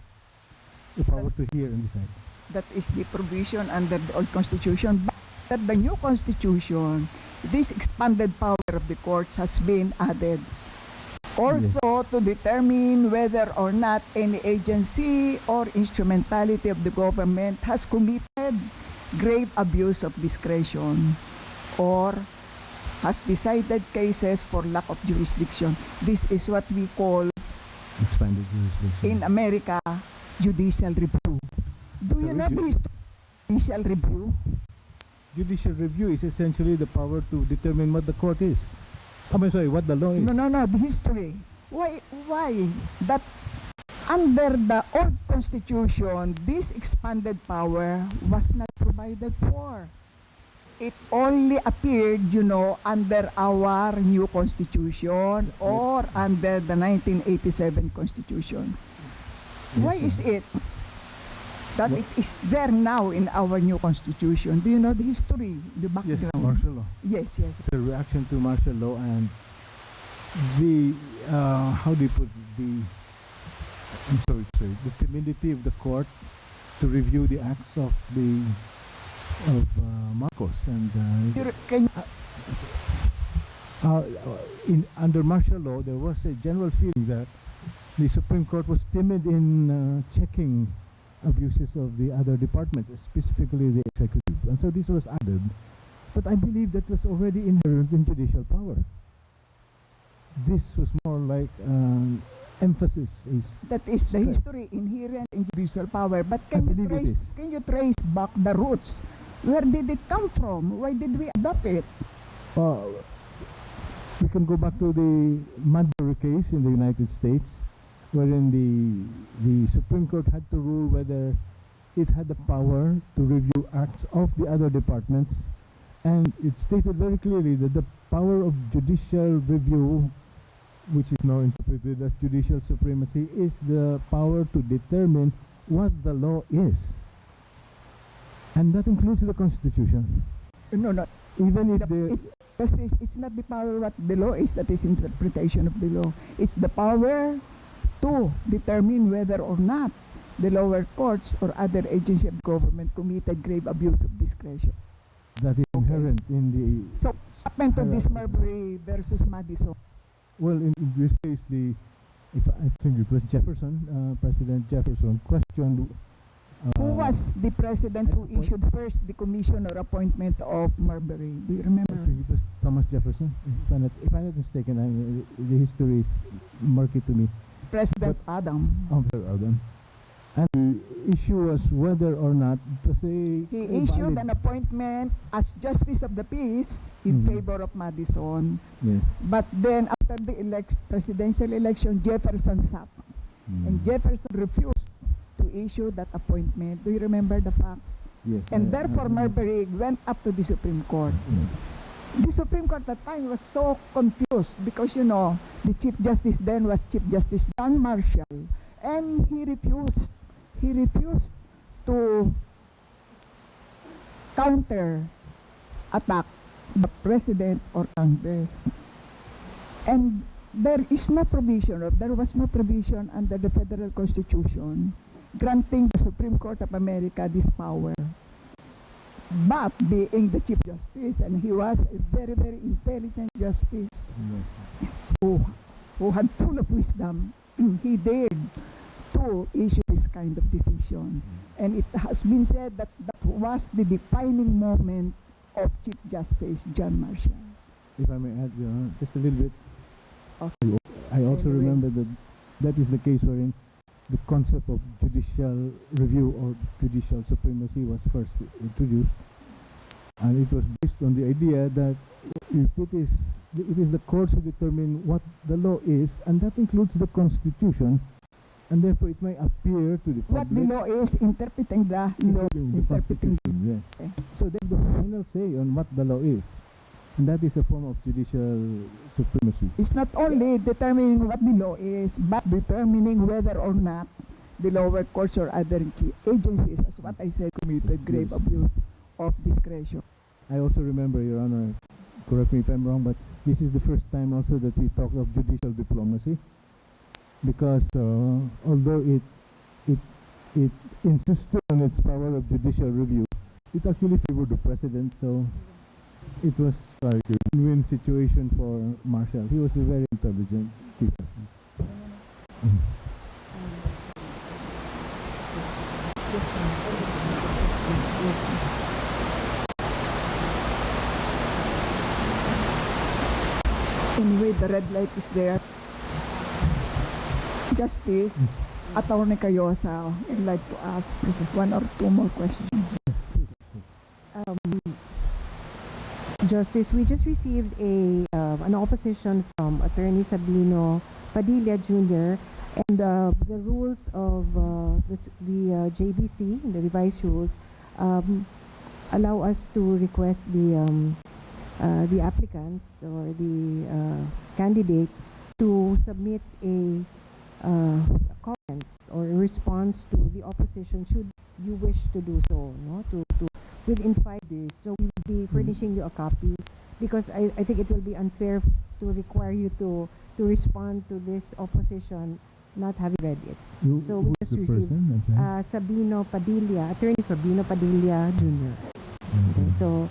The power to hear and decide. That is the provision under the old Constitution. But the new Constitution, this expanded power of the courts has been added. Also, to determine whether or not any agency or instrumentality of the government has committed grave abuse of discretion or has decided cases for lack of jurisdiction. This is what we call Expanded jurisdiction. in America judicial review. Do you know this judicial review? Judicial review is essentially the power to determine what the court is. What the law is. No, the history. Why that under the old Constitution, this expanded power was not provided for. It only appeared, under our new Constitution or under the 1987 Constitution. Why is it that it is there now in our new Constitution? Do you know the history, the background? Yes, martial law. Yes. It's a reaction to martial law and the how do you put the timidity of the court to review the acts of Marcos and under martial law there was a general feeling that the Supreme Court was timid in checking abuses of the other departments, specifically the executive, and so this was added. But I believe that was already inherent in judicial power. This was more like emphasis. That is the Stress. history inherent in judicial power. But I believe it is. can you trace back the roots? Where did it come from? Why did we adopt it? We can go back to the Madbury case in the United States, wherein the Supreme Court had to rule whether it had the power to review acts of the other departments, and it stated very clearly that the power of judicial review, which is now interpreted as judicial supremacy, is the power to determine what the law is. And that includes the Constitution. No. Even if Justice, it's not the power what the law is that is interpretation of the law. It's the power to determine whether or not the lower courts or other agency of government committed grave abuse of discretion. that is inherent in the... So, what happened to this Marbury versus Madison? Well, in this case, I think it was Jefferson, President Jefferson, questioned Who was the president who appoint- issued first the commission or appointment of Marbury? Do you remember? Actually, it was Thomas Jefferson. If I'm not mistaken, the history is murky to me. President Adam. Adam. And the issue was whether or not it was He a issued valid- an appointment as Justice of the Peace in Mhm. favor of Madison. Yes. But then after the presidential election, Jefferson sat. And Jefferson refused to issue that appointment. Do you remember the facts? Yes. And therefore, Marbury went up to the Supreme Court. Yes. The Supreme Court at that time was so confused because, you know, the Chief Justice then was Chief Justice John Marshall. And he refused to counter-attack the President or Congress. And there was no provision under the Federal Constitution granting the Supreme Court of America this power. But being the Chief Justice, and he was a very, very intelligent justice who had full of wisdom, he dared to issue this kind of decision. And it has been said that that was the defining moment of Chief Justice John Marshall. If I may add, Your Honor, just a little bit. Okay. I also Anyway. remember that is the case wherein the concept of judicial review or judicial supremacy was first introduced, and it was based on the idea that if it is the courts who determine what the law is, and that includes the Constitution, and therefore it may appear to the What the public law is, interpreting the law, including the interpreting Constitution. Yes. Okay. So they have the final say on what the law is, and that is a form of judicial supremacy. It's not only determining what the law is, but determining whether or not the lower courts or other agencies, as what I said, committed grave Yes. abuse of discretion. I also remember, Your Honor, correct me if I'm wrong, but this is the first time also that we talk of judicial diplomacy, because although it insisted on its power of judicial review, it actually favored the president. So it was like a win-win situation for Marshall. He was a very intelligent Chief Justice. Anyway, the red light is there. Justice, Attorney Cayosa, I'd like to ask one or two more questions. Justice, we just received an opposition from Attorney Sabino Padilla Jr. and the rules of the JBC, the revised rules, allow us to request the applicant or the candidate to submit a comment or a response to the opposition should you wish to do so, no? To within 5 days. So we will be furnishing you a copy because I think it will be unfair to require you to respond to this opposition not having read it. So we just received Sabino Padilla, Attorney Sabino Padilla Jr. Okay, so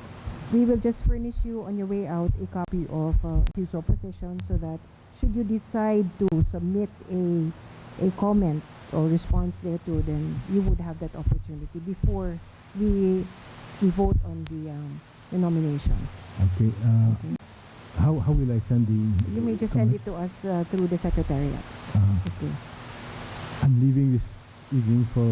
we will just furnish you on your way out a copy of his opposition so that should you decide to submit a comment or response thereto, then you would have that opportunity before we vote on the nomination. Okay. How will I send the? You may just send it to us through the secretariat. Okay. I'm leaving this evening for.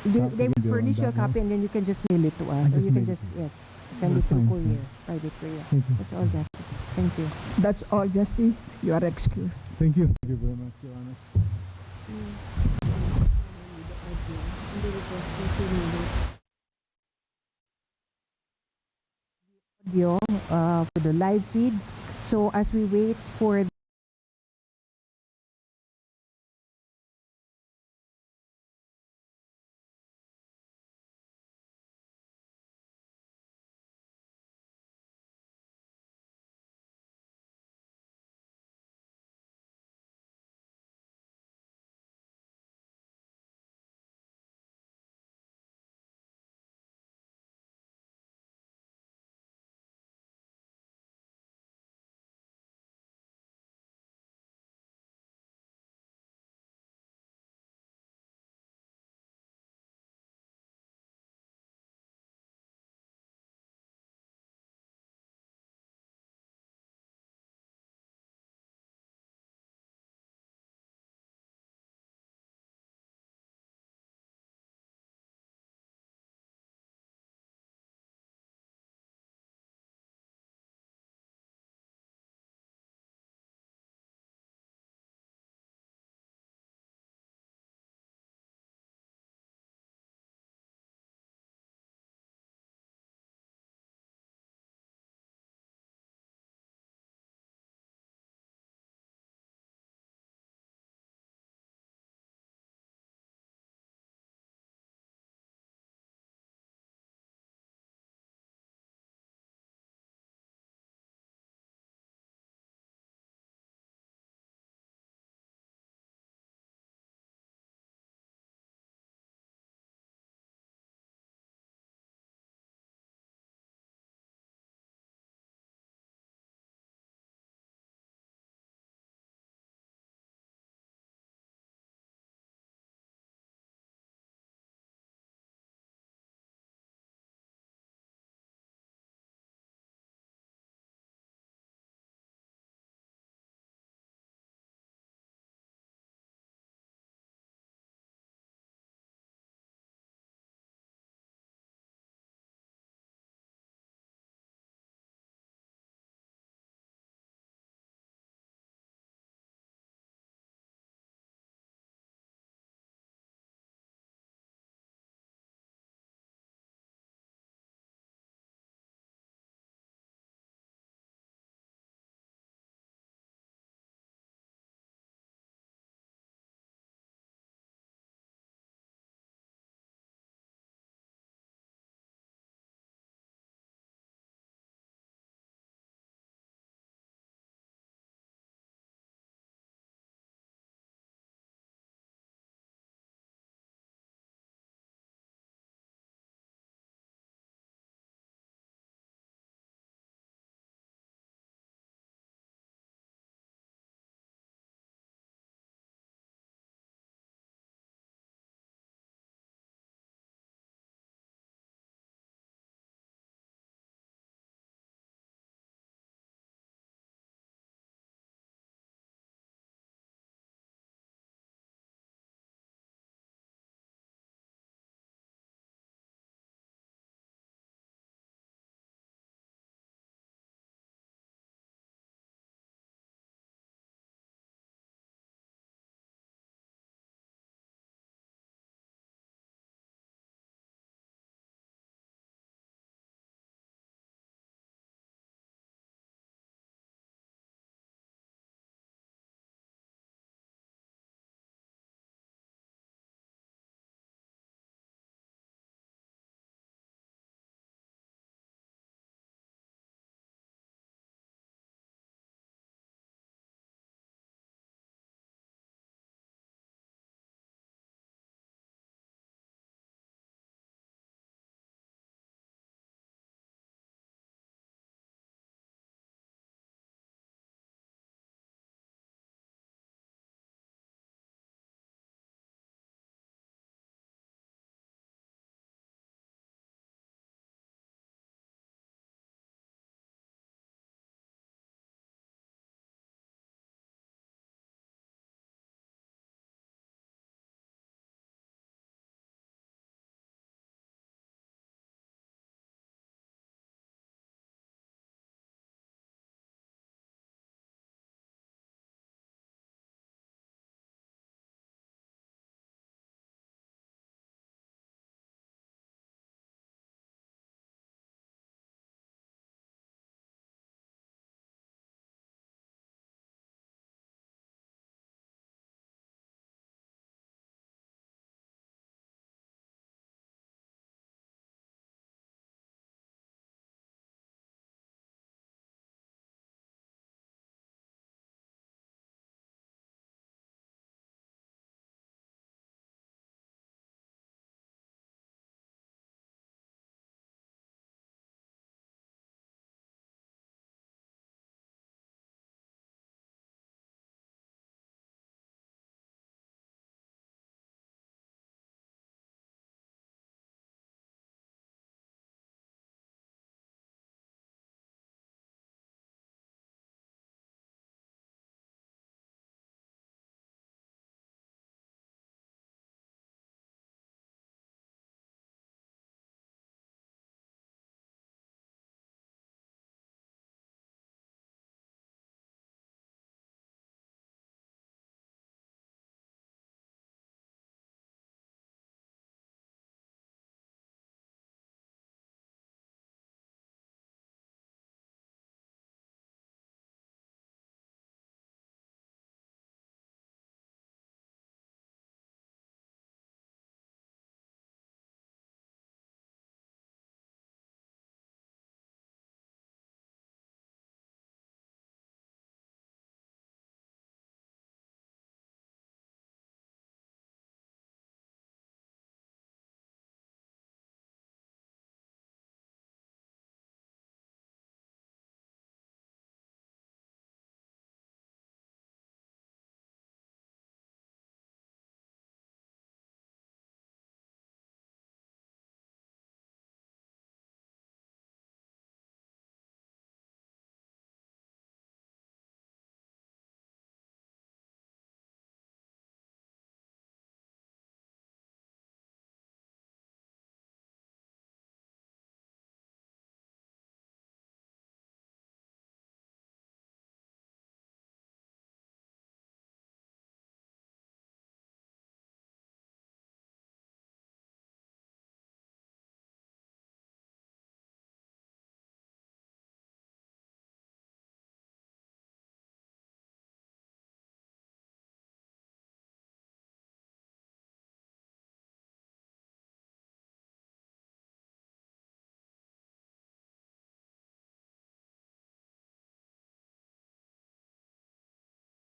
They will furnish you a copy and then you can just mail it to us, or just you can mail it just to you. send it That's through fine, courier, private courier. Thank you. That's all, Justice. Thank you. That's all, Justice. You are excused. Thank you. Thank you very much, Your Honor. Audio for the live feed. So as we wait for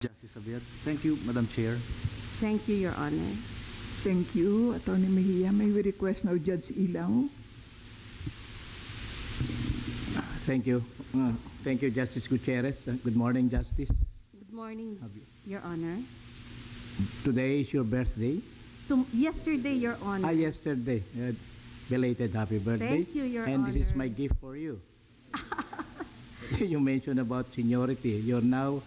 Justice Abed. Thank you, Madam Chair. Thank you, Your Honor. Thank you, Attorney Mejia. May we request now Judge Ilaw? Thank you. Thank you, Justice Gutierrez. Good morning, Justice. Good morning, Your Honor. Today is your birthday. Yesterday, Your Honor. Yesterday. Belated happy birthday. Thank you, Your And this is Honor. my gift for you. You mentioned about seniority. You're now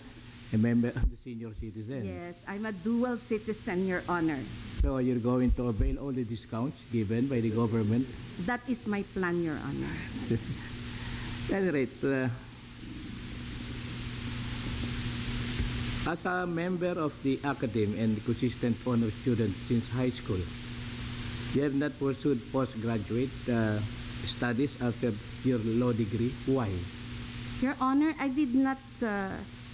a member of the senior citizen. Yes, I'm a dual citizen, Your Honor. So you're going to avail all the discounts given by the government. That is my plan, Your Honor. At any rate, as a member of the academy and consistent honor student since high school, you have not pursued postgraduate studies after your law degree. Why? Your Honor, I did not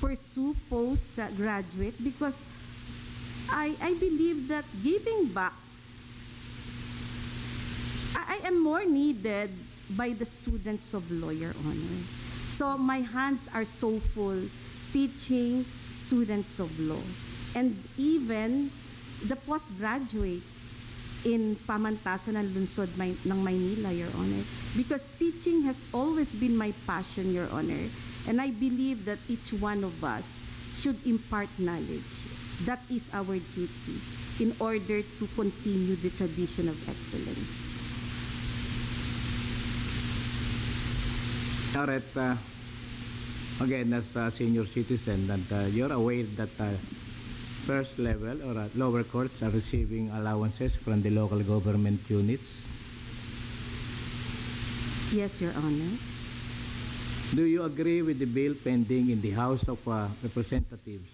pursue postgraduate because I believe that giving back, I am more needed by the students of law, Your Honor. So my hands are so full teaching students of law. And even the postgraduate in pamantasan ng lungsod ng Maynila, Your Honor. Because teaching has always been my passion, Your Honor. And I believe that each one of us should impart knowledge. That is our duty in order to continue the tradition of excellence. All right. Again, as a senior citizen, that you're aware that first level or lower courts are receiving allowances from the local government units. Yes, Your Honor. Do you agree with the bill pending in the House of Representatives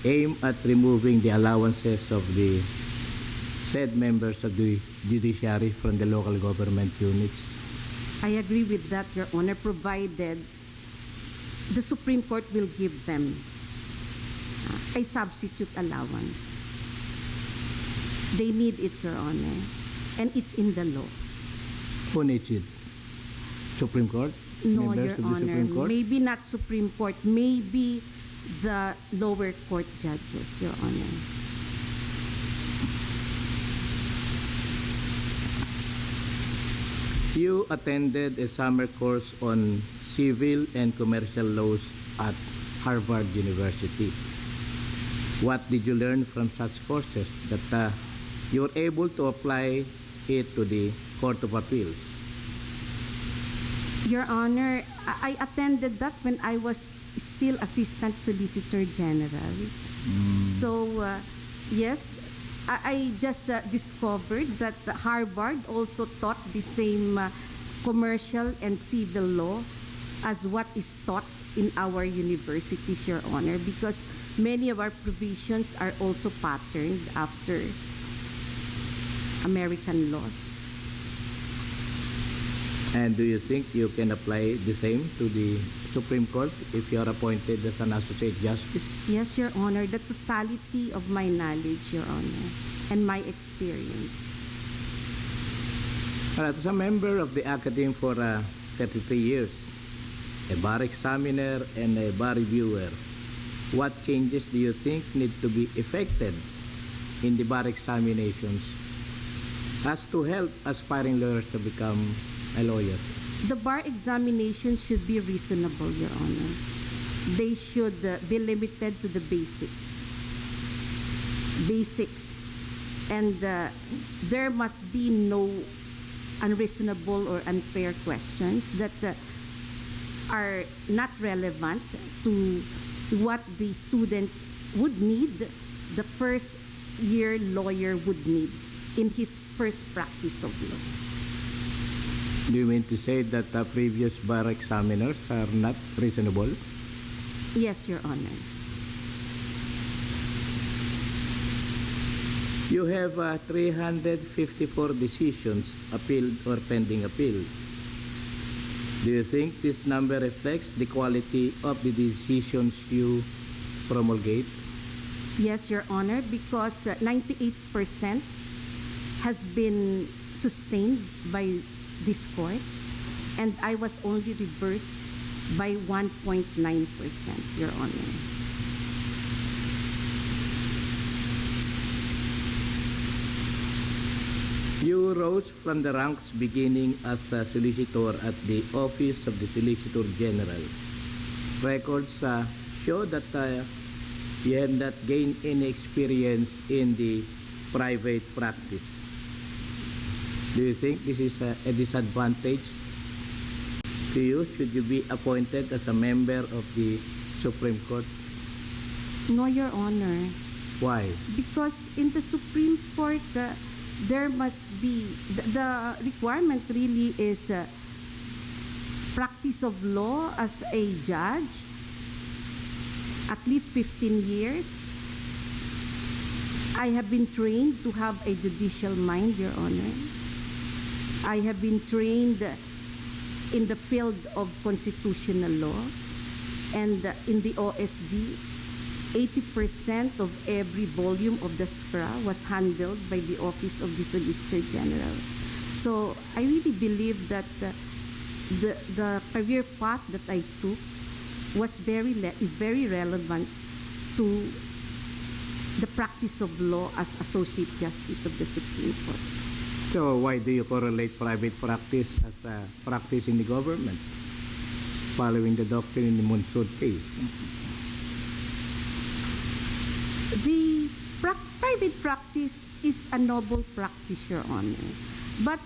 aimed at removing the allowances of the said members of the judiciary from the local government units? I agree with that, Your Honor, provided the Supreme Court will give them a substitute allowance. They need it, Your Honor, and it's in the law. Who needs it? Supreme Court? No, Members Your of the Honor, Supreme Court? maybe not Supreme Court, maybe the lower court judges, Your Honor. You attended a summer course on civil and commercial laws at Harvard University. What did you learn from such courses that you were able to apply it to the Court of Appeals? Your Honor, I attended that when I was still Assistant Solicitor General. So, yes, I just discovered that Harvard also taught the same commercial and civil law as what is taught in our universities, Your Honor, because many of our provisions are also patterned after American laws. And do you think you can apply the same to the Supreme Court if you are appointed as an Associate Justice? Yes, Your Honor, the totality of my knowledge, Your Honor, and my experience. As a member of the Academy for 33 years, a bar examiner and a bar reviewer, what changes do you think need to be effected in the bar examinations as to help aspiring lawyers to become a lawyer? The bar examination should be reasonable, Your Honor. They should be limited to the basics. And there must be no unreasonable or unfair questions that are not relevant to what the students would need, the first year lawyer would need in his first practice of law. Do you mean to say that previous bar examiners are not reasonable? Yes, Your Honor. You have 354 decisions appealed or pending appeal. Do you think this number reflects the quality of the decisions you promulgate? Yes, Your Honor, because 98% has been sustained by this court, and I was only reversed by 1.9%, Your Honor. You rose from the ranks beginning as a solicitor at the Office of the Solicitor General. Records show that you have not gained any experience in the private practice. Do you think this is a disadvantage to you? Should you be appointed as a member of the Supreme Court? No, Your Honor. Why? Because in the Supreme Court, there must be, the requirement really is practice of law as a judge, at least 15 years. I have been trained to have a judicial mind, Your Honor. I have been trained in the field of constitutional law, and in the OSG, 80% of every volume of the SCRA was handled by the Office of the Solicitor General. So I really believe that the career path that I took was is very relevant to the practice of law as Associate Justice of the Supreme Court. So why do you correlate private practice as a practice in the government, following the doctrine in the Monsoon case? The private practice is a noble practice, Your Honor. But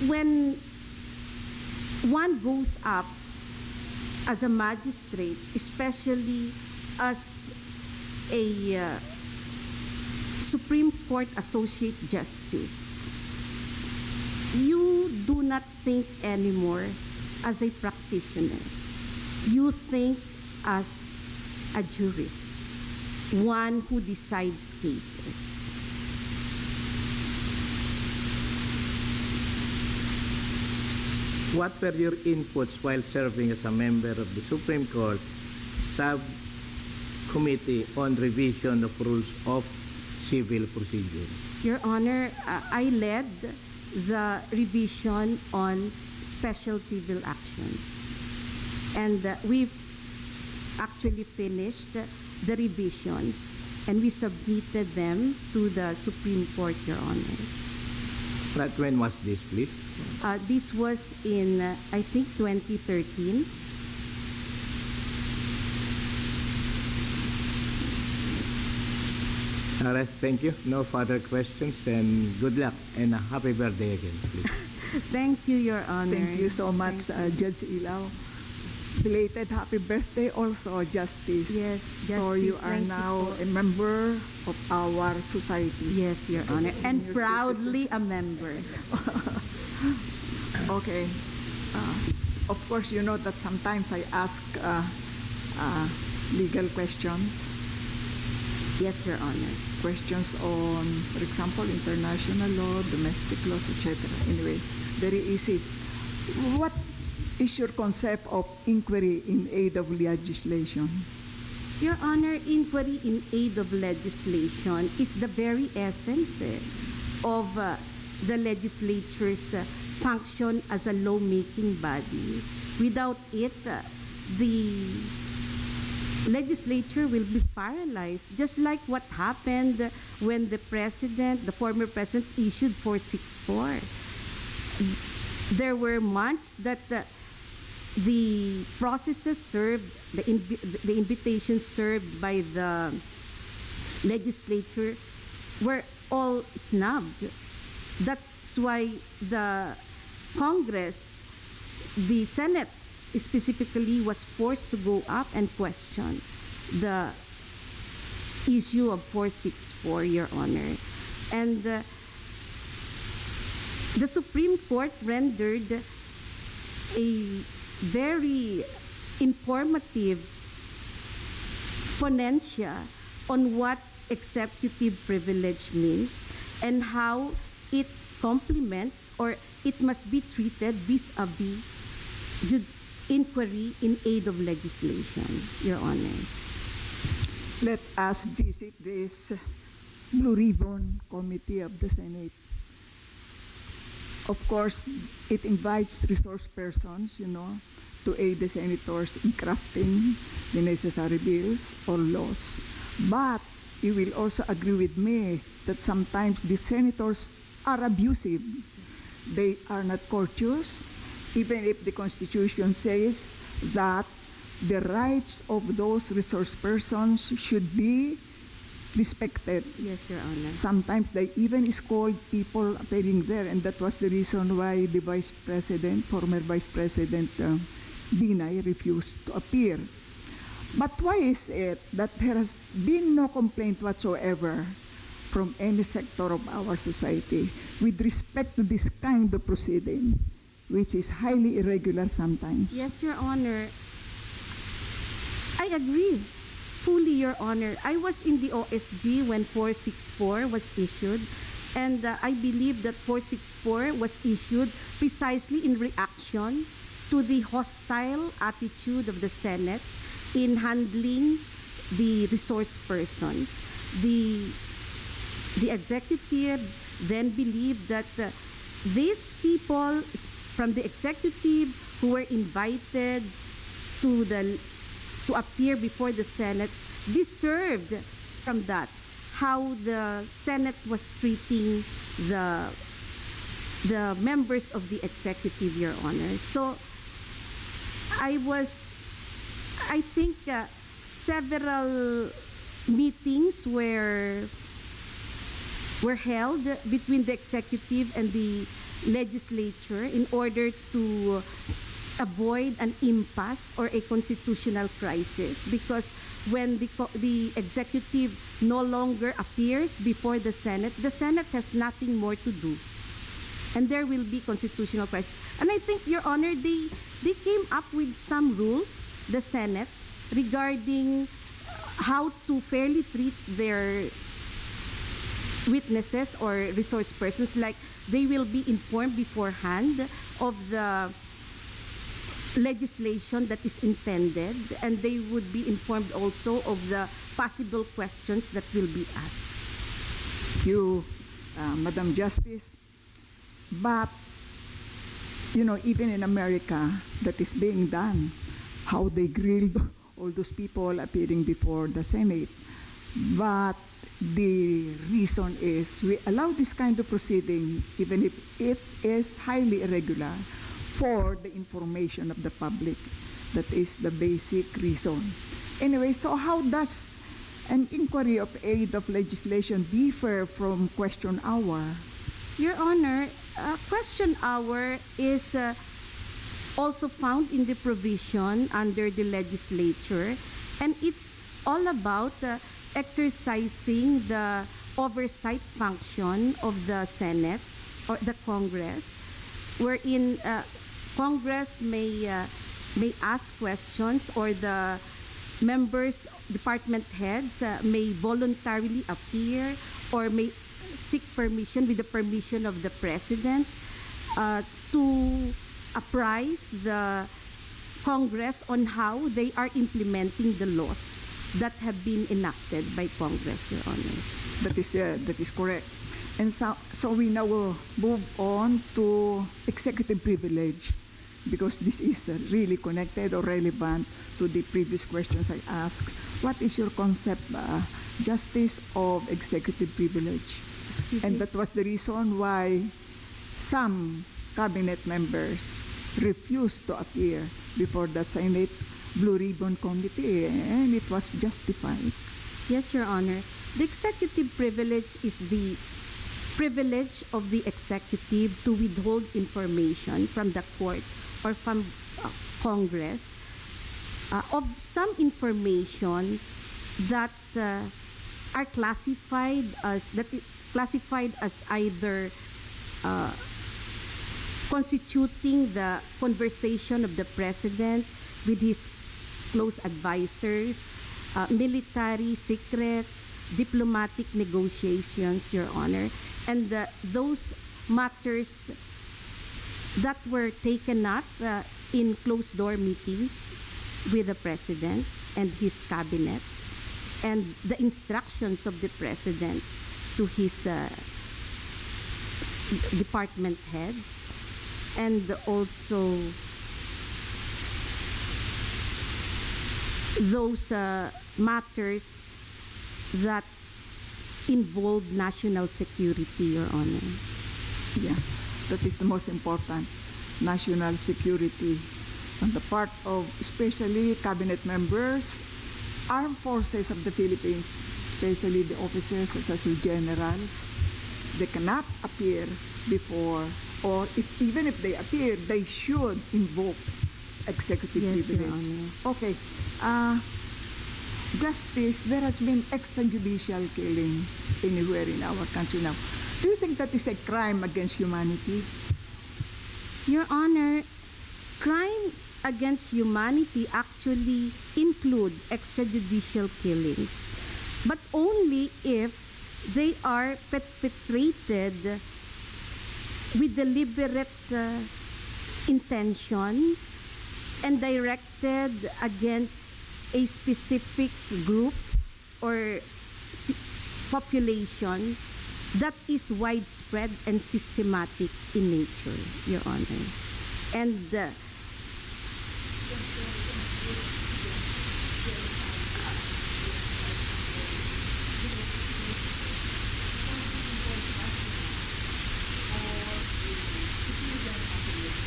when one goes up as a magistrate, especially as a Supreme Court Associate Justice, you do not think anymore as a practitioner. You think as a jurist, one who decides cases. What were your inputs while serving as a member of the Supreme Court Subcommittee on Revision of Rules of Civil Procedure? Your Honor, I led the revision on special civil actions. And we've actually finished the revisions, and we submitted them to the Supreme Court, Your Honor. But when was this, please? This was in, I think, 2013. All right, thank you. No further questions, and good luck, and a happy birthday again, please. Thank you, Your Honor. Thank you so much, Judge Ilaw. Belated happy birthday also, Justice. Yes, So Justice, you are thank you now po. a member of our society. Yes, Your Honor, and Senior proudly a member. Okay. Of course, you know that sometimes I ask legal questions. Yes, Your Honor. Questions on, for example, international law, domestic laws, etc. Anyway, very easy. What is your concept of inquiry in aid of legislation? Your Honor, inquiry in aid of legislation is the very essence of the legislature's function as a lawmaking body. Without it, the legislature will be paralyzed, just like what happened when the former president, issued 464. There were months that the processes served, the invitations served by the legislature were all snubbed. That's why the Congress, the Senate specifically, was forced to go up and question the issue of 464, Your Honor. And the Supreme Court rendered a very informative ponencia on what executive privilege means and how it complements, or it must be treated vis-a-vis inquiry in aid of legislation, Your Honor. Let us visit this Blue Ribbon Committee of the Senate. Of course, it invites resource persons, to aid the senators in crafting the necessary bills or laws. But you will also agree with me that sometimes the senators are abusive. They are not courteous, even if the Constitution says that the rights of those resource persons should be respected. Yes, Your Honor. Sometimes they even scold people appearing there, and that was the reason why the Vice President, former Vice President Binay, refused to appear. But why is it that there has been no complaint whatsoever from any sector of our society with respect to this kind of proceeding, which is highly irregular sometimes? Yes, Your Honor. I agree fully, Your Honor. I was in the OSG when 464 was issued, and I believe that 464 was issued precisely in reaction to the hostile attitude of the Senate in handling the resource persons. The executive then believed that these people from the executive who were invited to appear before the Senate deserved from that how the Senate was treating the members of the executive, Your Honor. So I think several meetings were held between the executive and the legislature in order to avoid an impasse or a constitutional crisis, because when the executive no longer appears before the Senate has nothing more to do, and there will be constitutional crisis. And I think, Your Honor, they came up with some rules, the Senate, regarding how to fairly treat their witnesses or resource persons, like they will be informed beforehand of the legislation that is intended, and they would be informed also of the possible questions that will be asked. Thank you, Madam Justice. But, even in America, that is being done, how they grilled all those people appearing before the Senate. But the reason is we allow this kind of proceeding, even if it is highly irregular, for the information of the public. That is the basic reason. Anyway, so how does an inquiry of aid of legislation differ from question hour? Your Honor, question hour is also found in the provision under the legislature, and it's all about exercising the oversight function of the Senate or the Congress, wherein Congress may ask questions, or the members, department heads may voluntarily appear or may seek permission with the permission of the President to apprise the Congress on how they are implementing the laws that have been enacted by Congress, Your Honor. That is correct. And so we now will move on to executive privilege, because this is really connected or relevant to the previous questions I asked. What is your concept, Justice, of executive privilege? And that was the reason why some cabinet members refused to appear before the Senate Blue Ribbon Committee, and it was justified. Yes, Your Honor. The executive privilege is the privilege of the executive to withhold information from the court or from Congress of some information that are classified as either constituting the conversation of the President with his close advisors, military secrets, diplomatic negotiations, Your Honor, and those matters that were taken up in closed-door meetings with the President and his cabinet, and the instructions of the President to his department heads, and also those matters that involve national security, Your Honor. Yeah, that is the most important. National security on the part of especially cabinet members, armed forces of the Philippines, especially the officers such as the generals. They cannot appear before, or even if they appear, they should invoke executive Yes, Your privilege. Honor. Okay. Justice, there has been extrajudicial killing anywhere in our country now. Do you think that is a crime against humanity? Your Honor, crimes against humanity actually include extrajudicial killings, but only if they are perpetrated with deliberate intention and directed against a specific group or population that is widespread and systematic in nature, Your Honor. And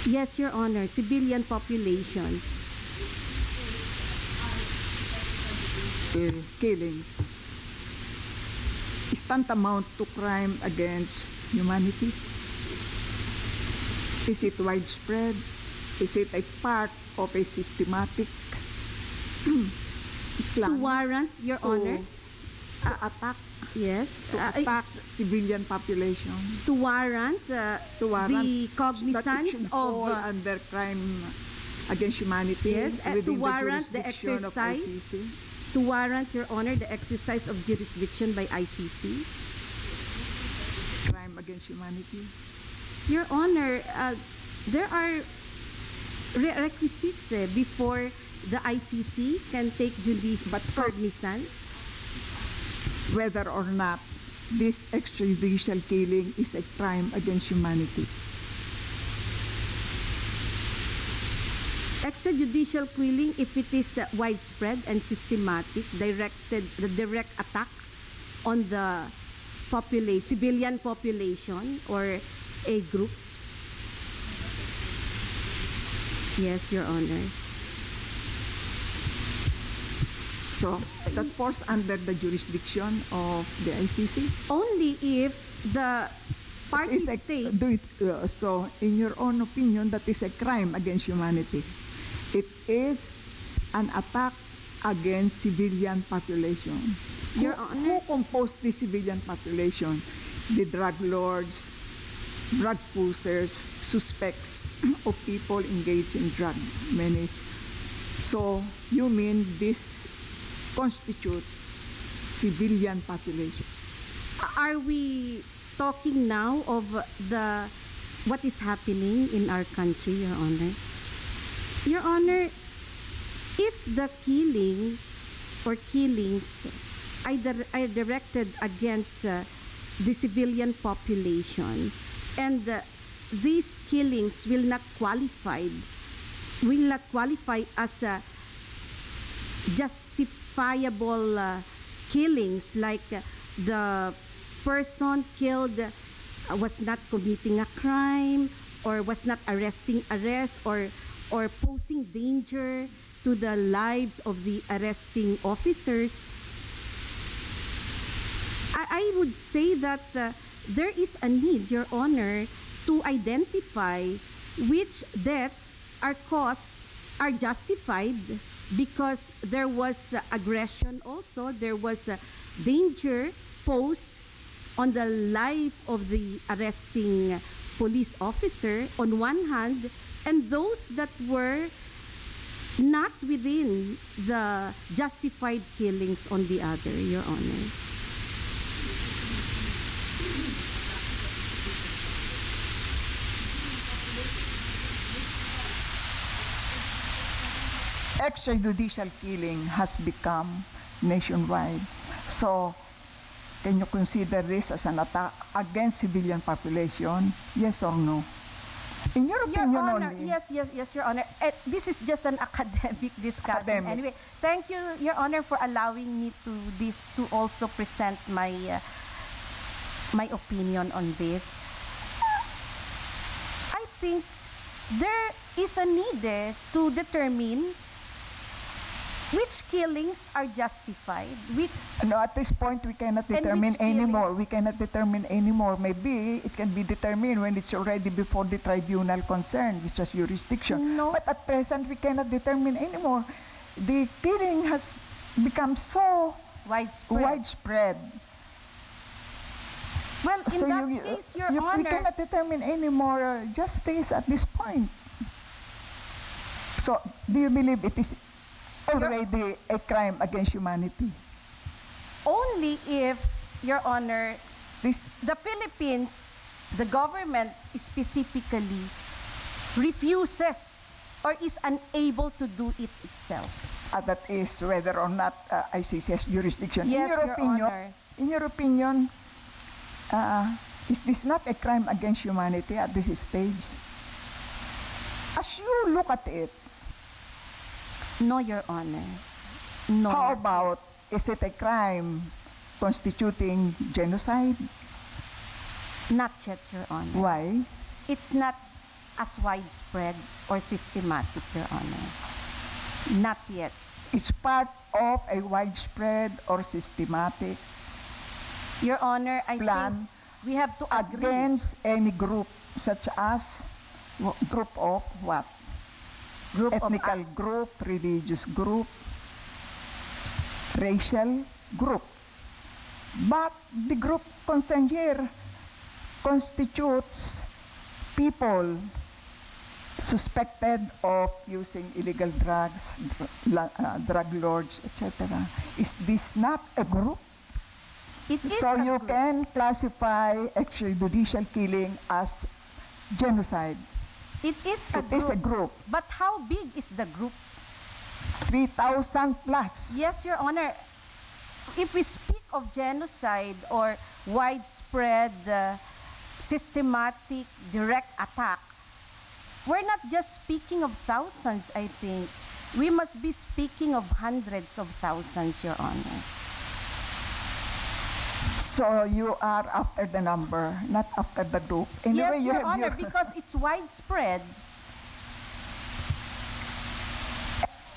yes, Your Honor, civilian population. Killings is tantamount to crime against humanity? Is it widespread? Is it a part of a systematic plan To warrant, Your Honor, to attack yes, civilian population? to warrant, To warrant the that it cognizance should of fall under crime against humanity yes, to within warrant the jurisdiction of exercise, ICC? to warrant, Your Honor, the exercise of jurisdiction by ICC. Crime against humanity? Your Honor, there are requisites before the ICC can take judicial cognizance. Whether or not this extrajudicial killing is a crime against humanity. Extrajudicial killing, if it is widespread and systematic, the direct attack on the civilian population or a group. Yes, Your Honor. So that falls under the jurisdiction of the ICC. Only if the party Is a- state, so in your own opinion, that is a crime against humanity. It is an attack against civilian population. Your Who Honor, composed the civilian population? The drug lords, drug pushers, suspects of people engaged in drug menace. So you mean this constitutes civilian population? are we talking now of what is happening in our country, Your Honor? Your Honor, if the killing or killings are directed against the civilian population, and these killings will not qualify as justifiable killings, like the person killed was not committing a crime or was not or posing danger to the lives of the arresting officers. I would say that there is a need, Your Honor, to identify which deaths are justified because there was aggression also, there was danger posed on the life of the arresting police officer on one hand, and those that were not within the justified killings on the other, Your Honor. Extrajudicial killing has become nationwide. So, can you consider this as an attack against civilian population? Yes or no? In your opinion Your Honor, only. yes, Your Honor. This is just an academic discussion. Academic. Anyway, thank you, Your Honor, for allowing me to also present my opinion on this. think there is a need to determine which killings are justified. No, at this point, we cannot And determine which anymore. killings? We cannot determine anymore. Maybe it can be determined when it's already before the tribunal concerned, which has jurisdiction. No. But at present, we cannot determine anymore. The killing has become so widespread. Well, in So that case, Your we Honor, cannot determine any more justice at this point. So, do you believe it is already a crime against humanity? only if, Your Honor, This, the Philippines, the government specifically refuses or is unable to do it itself. that is whether or not ICC has jurisdiction. Yes, in your Your opinion, Honor. In your opinion, is this not a crime against humanity at this stage? As you look at it, No, Your Honor. No. how about, is it a crime constituting genocide? Not yet, Your Honor. Why? It's not as widespread or systematic, Your Honor. Not yet. It's part of a widespread or systematic Your Honor, I plan think we have to agree. against any group such as group of what? Group of Ethnical group, religious group, racial group. But the group concerned here constitutes people suspected of using illegal drugs, drug lords, etc. Is this not a group? It is So a you group. can classify extrajudicial killing as genocide. It is a It is a group. group. But how big is the group? 3,000 plus. Yes, Your Honor. If we speak of genocide or widespread, systematic, direct attack, we're not just speaking of thousands, I think. We must be speaking of hundreds of thousands, Your Honor. So you are after the number, not after the group. Yes, you Your have Honor, because it's widespread.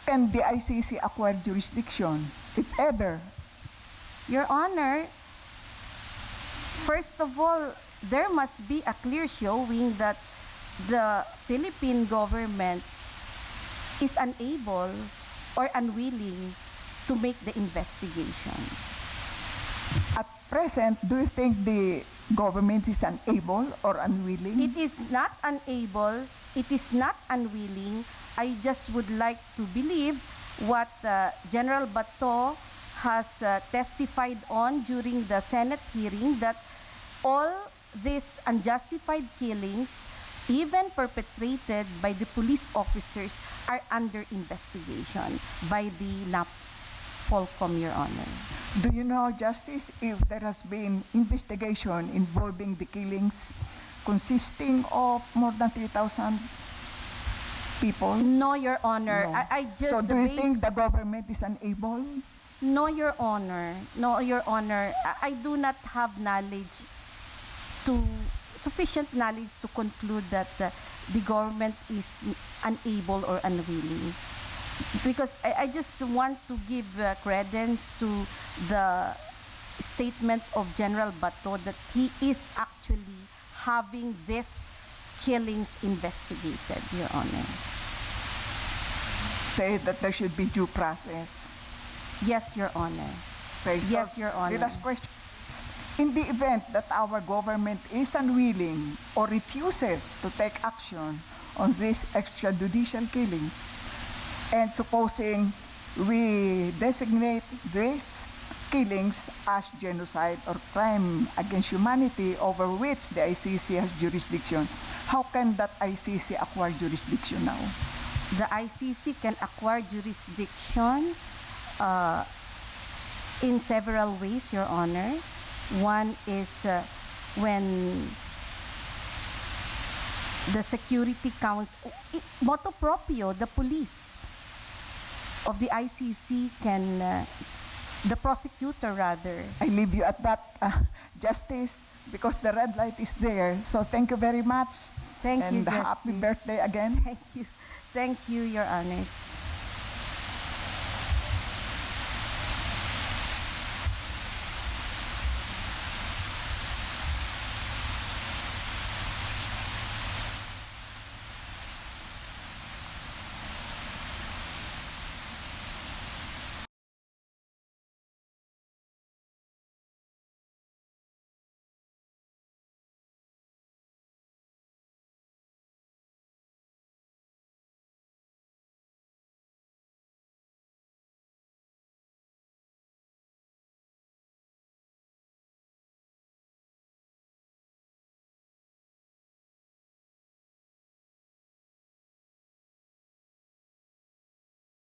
Can the ICC acquire jurisdiction, if ever? Your Honor, first of all, there must be a clear showing that the Philippine government is unable or unwilling to make the investigation. At present, do you think the government is unable or unwilling? It is not unable, it is not unwilling. I just would like to believe what General Bato has testified on during the Senate hearing, that all these unjustified killings, even perpetrated by the police officers, are under investigation by the NAPOLCOM, Your Honor. Do you know, Justice, if there has been investigation involving the killings consisting of more than 3,000 people? No, Your Honor. No. I just So do you based- think the government is unable? No, Your Honor. No, Your Honor. I do not have sufficient knowledge to conclude that the government is unable or unwilling. Because I just want to give credence to the statement of General Bato that he is actually having these killings investigated, Your Honor. Say that there should be due process. Yes, Your Honor. Okay, so Yes, Your Honor. The last question. In the event that our government is unwilling or refuses to take action on these extrajudicial killings, and supposing we designate these killings as genocide or crime against humanity over which the ICC has jurisdiction, how can that ICC acquire jurisdiction now? The ICC can acquire jurisdiction in several ways, Your Honor. One is when the Security Council, motu proprio, the police of the ICC can, the prosecutor rather. I leave you at that, Justice, because the red light is there. So thank you very much. Thank you, And happy Justice. birthday again. Thank you. Thank you, Your Honors.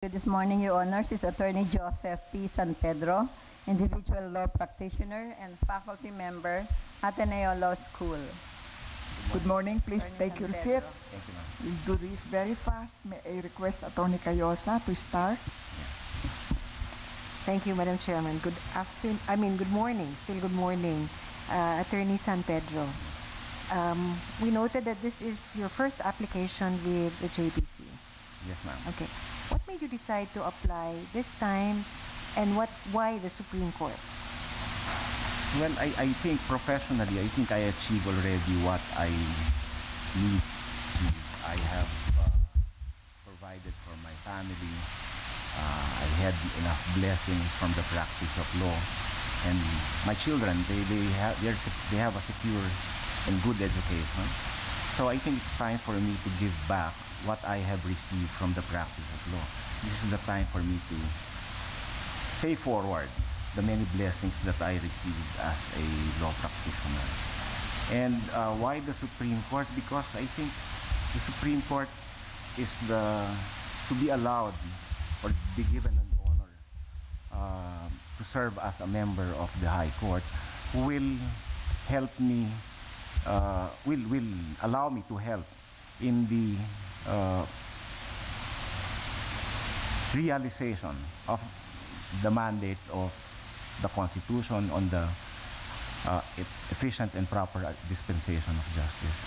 This morning, Your Honors, is Attorney Joseph P. San Pedro, individual law practitioner and faculty member, Ateneo Law School. Good morning. Please Attorney take San your Pedro. seat. We'll do this very fast. May I request Attorney Cayosa to start? Thank you, Madam Chairman. Good morning. Still good morning, Attorney San Pedro. We noted that this is your first application with the JBC. Yes, ma'am. Okay. What made you decide to apply this time, and why the Supreme Court? Well, I think professionally, I think I achieved already what I need to. I have provided for my family. I had enough blessings from the practice of law, and my children they have a secure and good education. So I think it's time for me to give back what I have received from the practice of law. This is the time for me to pay forward the many blessings that I received as a law practitioner. And why the Supreme Court? Because I think the Supreme Court is to be allowed or be given an honor to serve as a member of the High Court, who will help me, will allow me to help in the realization of the mandate of the Constitution on the efficient and proper dispensation of justice.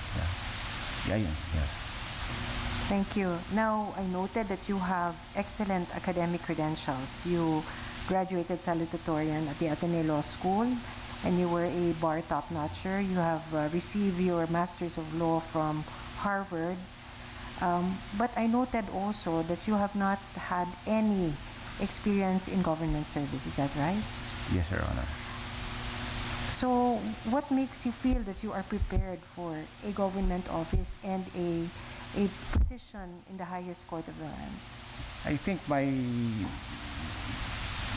Yes. Thank you. Now, I noted that you have excellent academic credentials. You graduated salutatorian at the Ateneo Law School, and you were a bar top-notcher. You have received your Master's of Law from Harvard. But I noted also that you have not had any experience in government service. Is that right? Yes, Your Honor. So, what makes you feel that you are prepared for a government office and a position in the highest court of the land? I think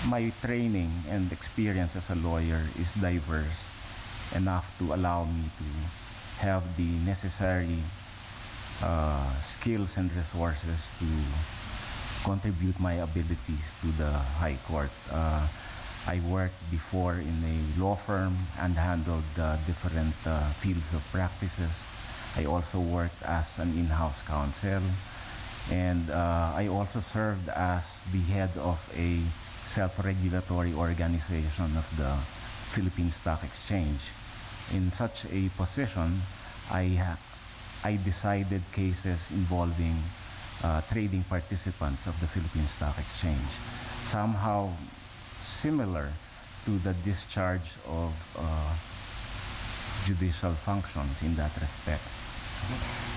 my training and experience as a lawyer is diverse enough to allow me to have the necessary skills and resources to contribute my abilities to the High Court. I worked before in a law firm and handled different fields of practices. I also worked as an in-house counsel, and I also served as the head of a self-regulatory organization of the Philippine Stock Exchange. In such a position, I decided cases involving trading participants of the Philippine Stock Exchange, somehow similar to the discharge of judicial functions in that respect.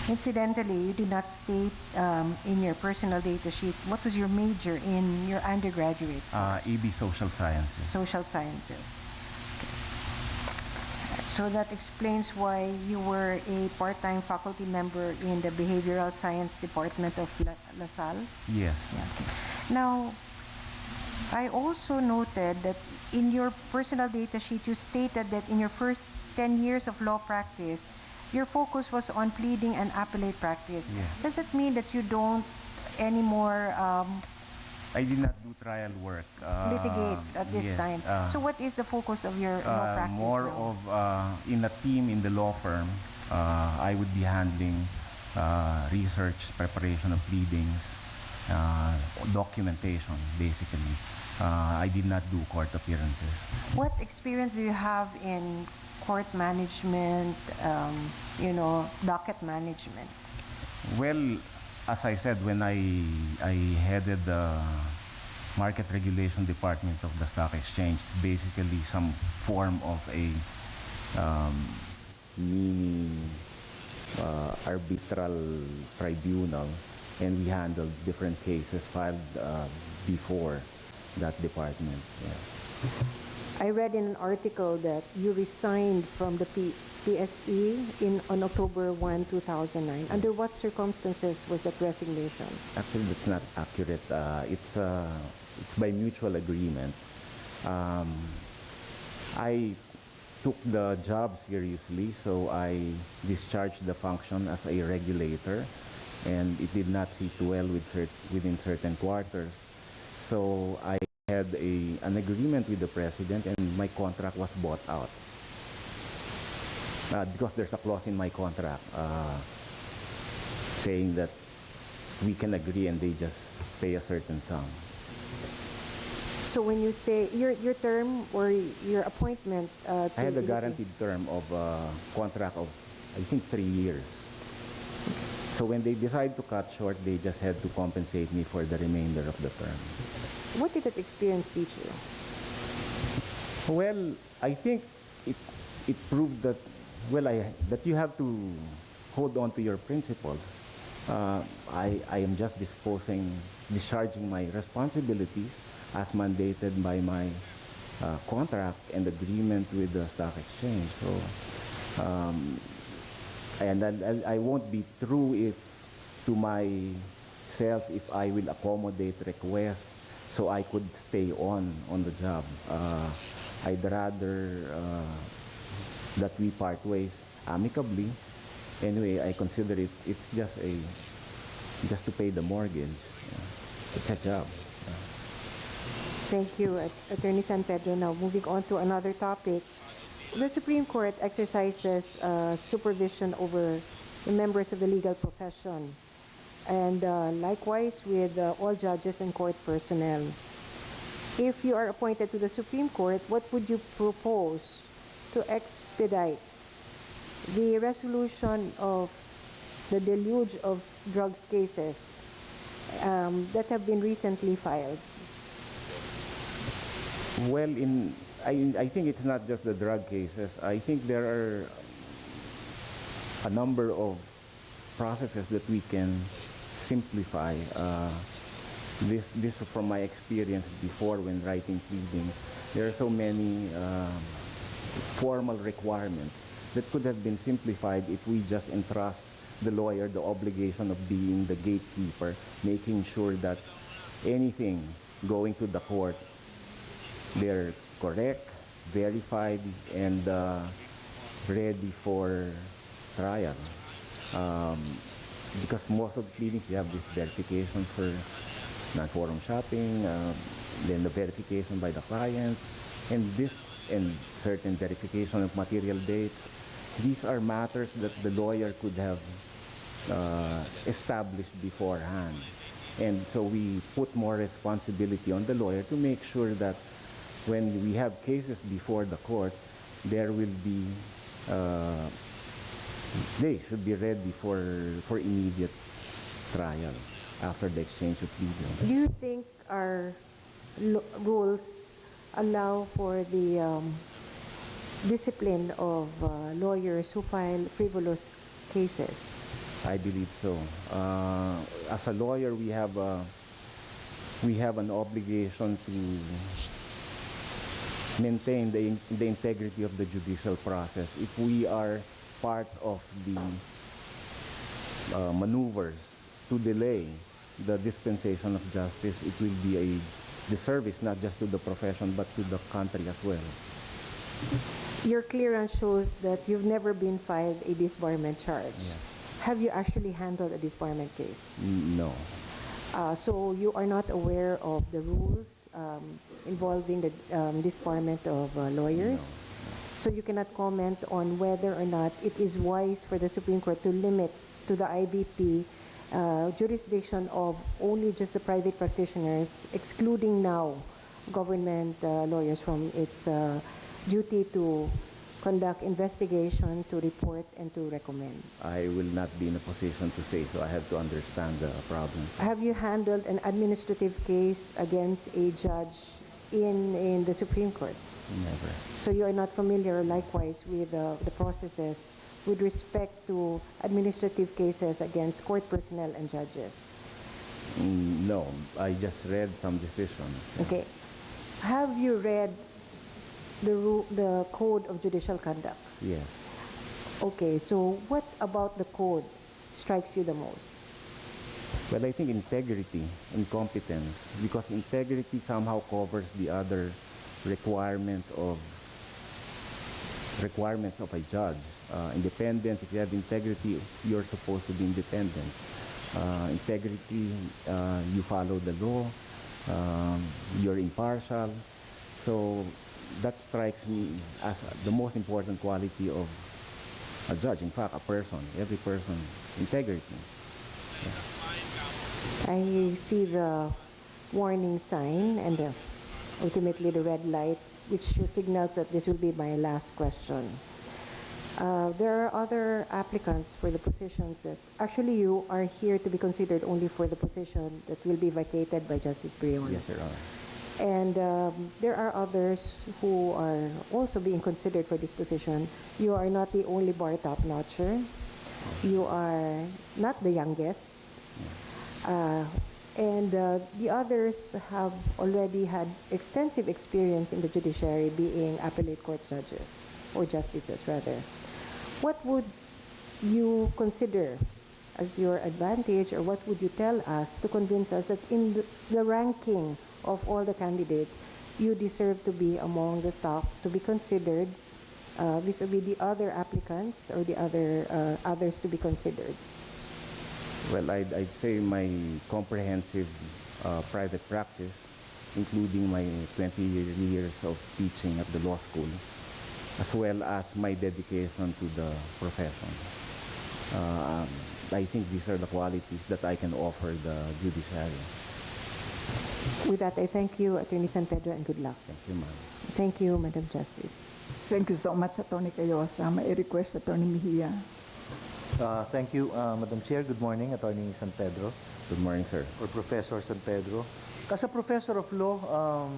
Incidentally, you did not state in your personal data sheet what was your major in your undergraduate course. EB Social Sciences. Social Sciences. So that explains why you were a part-time faculty member in the Behavioral Science Department of La Salle. Yes. Yeah, okay. Now, I also noted that in your personal data sheet, you stated that in your first 10 years of law practice, your focus was on pleading and appellate practice. Yeah. Does it mean that you don't anymore I did not do trial work. litigate at this yes, time? So what is the focus of your law practice more now? of in a team in the law firm, I would be handling research, preparation of pleadings, documentation, basically. I did not do court appearances. What experience do you have in court management, docket management? Well, as I said, when I headed the market regulation department of the stock exchange, basically some form of a mini arbitral tribunal, and we handled different cases filed before that department. Yeah. I read in an article that you resigned from the PSE on October 1, 2009. Under what circumstances was that resignation? Actually, that's not accurate. It's by mutual agreement. I took the job seriously, so I discharged the function as a regulator, and it did not sit well within certain quarters. So I had an agreement with the president, and my contract was bought out. Because there's a clause in my contract saying that we can agree and they just pay a certain sum. So when you say your term or your appointment, I had a guaranteed term of contract of, I think, 3 years. So when they decided to cut short, they just had to compensate me for the remainder of the term. What did that experience teach you? Well, I think it proved that that you have to hold on to your principles. I am just discharging my responsibilities as mandated by my contract and agreement with the stock exchange. So, and I won't be true to myself if I will accommodate requests so I could stay on the job. I'd rather that we part ways amicably. Anyway, I consider it's just to pay the mortgage. It's a job. Thank you, Attorney San Pedro. Now, moving on to another topic. The Supreme Court exercises supervision over the members of the legal profession, and likewise with all judges and court personnel. If you are appointed to the Supreme Court, what would you propose to expedite the resolution of the deluge of drugs cases that have been recently filed? Well, I think it's not just the drug cases. I think there are a number of processes that we can simplify. This from my experience before when writing pleadings. There are so many formal requirements that could have been simplified if we just entrust the lawyer the obligation of being the gatekeeper, making sure that anything going to the court, they're correct, verified, and ready for trial. Because most of the pleadings, you have this verification for non-forum shopping, then the verification by the client, and certain verification of material dates. These are matters that the lawyer could have established beforehand. And so we put more responsibility on the lawyer to make sure that when we have cases before the court, there will be, they should be ready for immediate trial after the exchange of pleadings. Do you think our rules allow for the discipline of lawyers who file frivolous cases? I believe so. As a lawyer, we have an obligation to maintain the integrity of the judicial process. If we are part of the maneuvers to delay the dispensation of justice, it will be a disservice not just to the profession but to the country as well. Your clearance shows that you've never been filed a disbarment charge. Yes. Have you actually handled a disbarment case? No. So you are not aware of the rules involving the disbarment of lawyers? No. So you cannot comment on whether or not it is wise for the Supreme Court to limit to the IBP jurisdiction of only just the private practitioners, excluding now government lawyers from its duty to conduct investigation, to report, and to recommend. I will not be in a position to say, so I have to understand the problem. Have you handled an administrative case against a judge in the Supreme Court? Never. So you are not familiar likewise with the processes with respect to administrative cases against court personnel and judges? No, I just read some decisions. Okay. Have you read the Code of Judicial Conduct? Yes. Okay, so what about the code strikes you the most? Well, I think integrity and competence, because integrity somehow covers the other requirements of a judge. Independence, if you have integrity, you're supposed to be independent. Integrity, you follow the law, you're impartial. So that strikes me as the most important quality of a judge. In fact, a person, every person, integrity. I see the warning sign and ultimately the red light, which signals that this will be my last question. There are other applicants for the positions that actually you are here to be considered only for the position that will be vacated by Justice Brion. Yes, Your Honor. And there are others who are also being considered for this position. You are not the only bar top-notcher. You are not the youngest. And the others have already had extensive experience in the judiciary, being appellate court judges, or justices rather. What would you consider as your advantage, or what would you tell us to convince us that in the ranking of all the candidates, you deserve to be among the top, to be considered vis-a-vis the other applicants or the others to be considered? Well, I'd say my comprehensive private practice, including my 20 years of teaching at the law school, as well as my dedication to the profession. I think these are the qualities that I can offer the judiciary. With that, I thank you, Attorney San Pedro, and good luck. Thank you, ma'am. Thank you, Madam Justice. Thank you so much, Attorney Cayosa. May I request Attorney Mejia? Thank you, Madam Chair. Good morning, Attorney San Pedro, Good morning, sir. or Professor San Pedro. As a professor of law,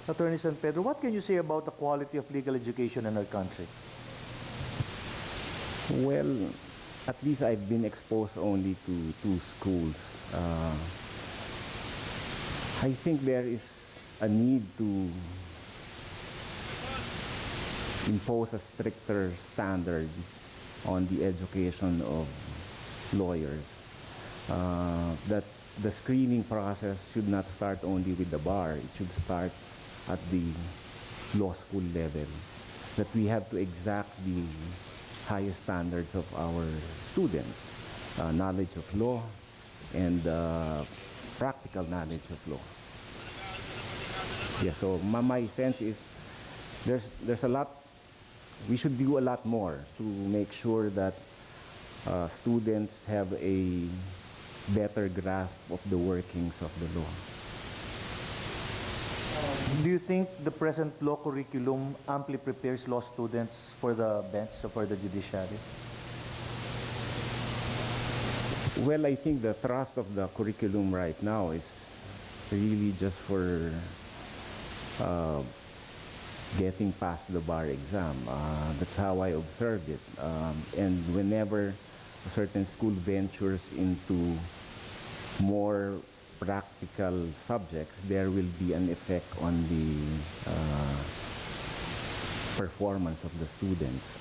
Attorney San Pedro, what can you say about the quality of legal education in our country? Well, at least I've been exposed only to two schools. I think there is a need to impose a stricter standard on the education of lawyers. That the screening process should not start only with the bar. It should start at the law school level. That we have to exact the highest standards of our students, knowledge of law and practical knowledge of law. Yeah, so my sense is there's a lot, we should do a lot more to make sure that students have a better grasp of the workings of the law. Do you think the present law curriculum amply prepares law students for the bench or for the judiciary? Well, I think the thrust of the curriculum right now is really just for getting past the bar exam. That's how I observed it. And whenever a certain school ventures into more practical subjects, there will be an effect on the performance of the students.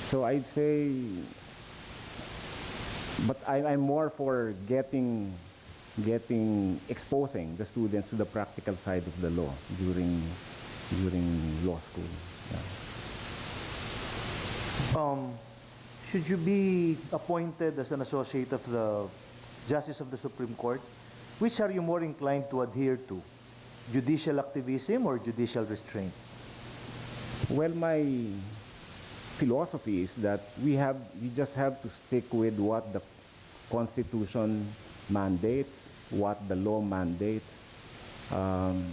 So I'd say, but I'm more for exposing the students to the practical side of the law during law school. Yeah. Should you be appointed as an associate of the Justice of the Supreme Court, which are you more inclined to adhere to? Judicial activism or judicial restraint? Well, my philosophy is that we just have to stick with what the Constitution mandates, what the law mandates, um,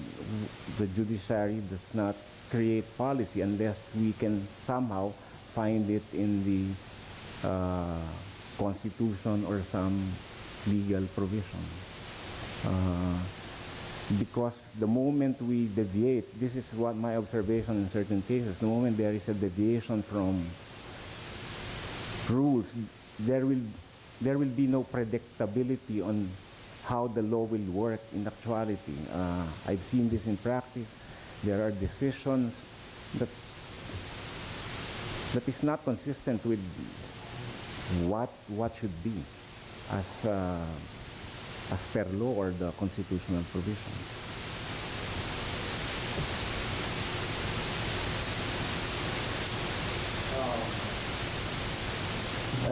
the judiciary does not create policy unless we can somehow find it in the Constitution or some legal provision. Because the moment we deviate, this is what my observation in certain cases, the moment there is a deviation from rules, there will be no predictability on how the law will work in actuality. I've seen this in practice. There are decisions that is not consistent with what should be as per law or the constitutional provision.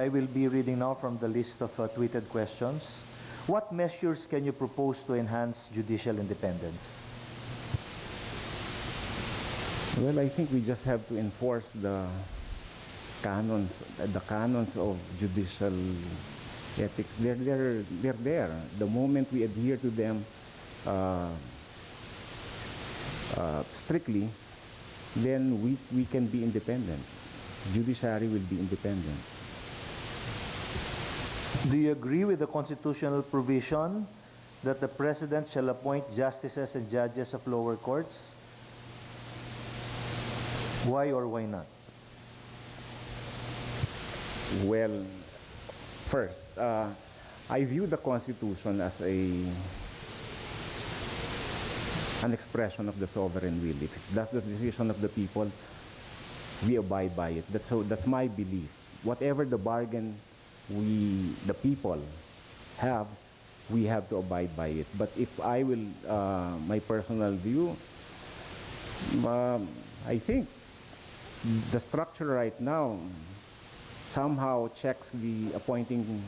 I will be reading now from the list of tweeted questions. What measures can you propose to enhance judicial independence? Well, I think we just have to enforce the canons of judicial ethics. They're there. The moment we adhere to them strictly, then we can be independent. Judiciary will be independent. Do you agree with the constitutional provision that the President shall appoint justices and judges of lower courts? Why or why not? Well, first, I view the Constitution as an expression of the sovereign will. If that's the decision of the people, we abide by it. That's my belief. Whatever the bargain the people have, we have to abide by it. But if I will, my personal view, I think the structure right now somehow checks the appointing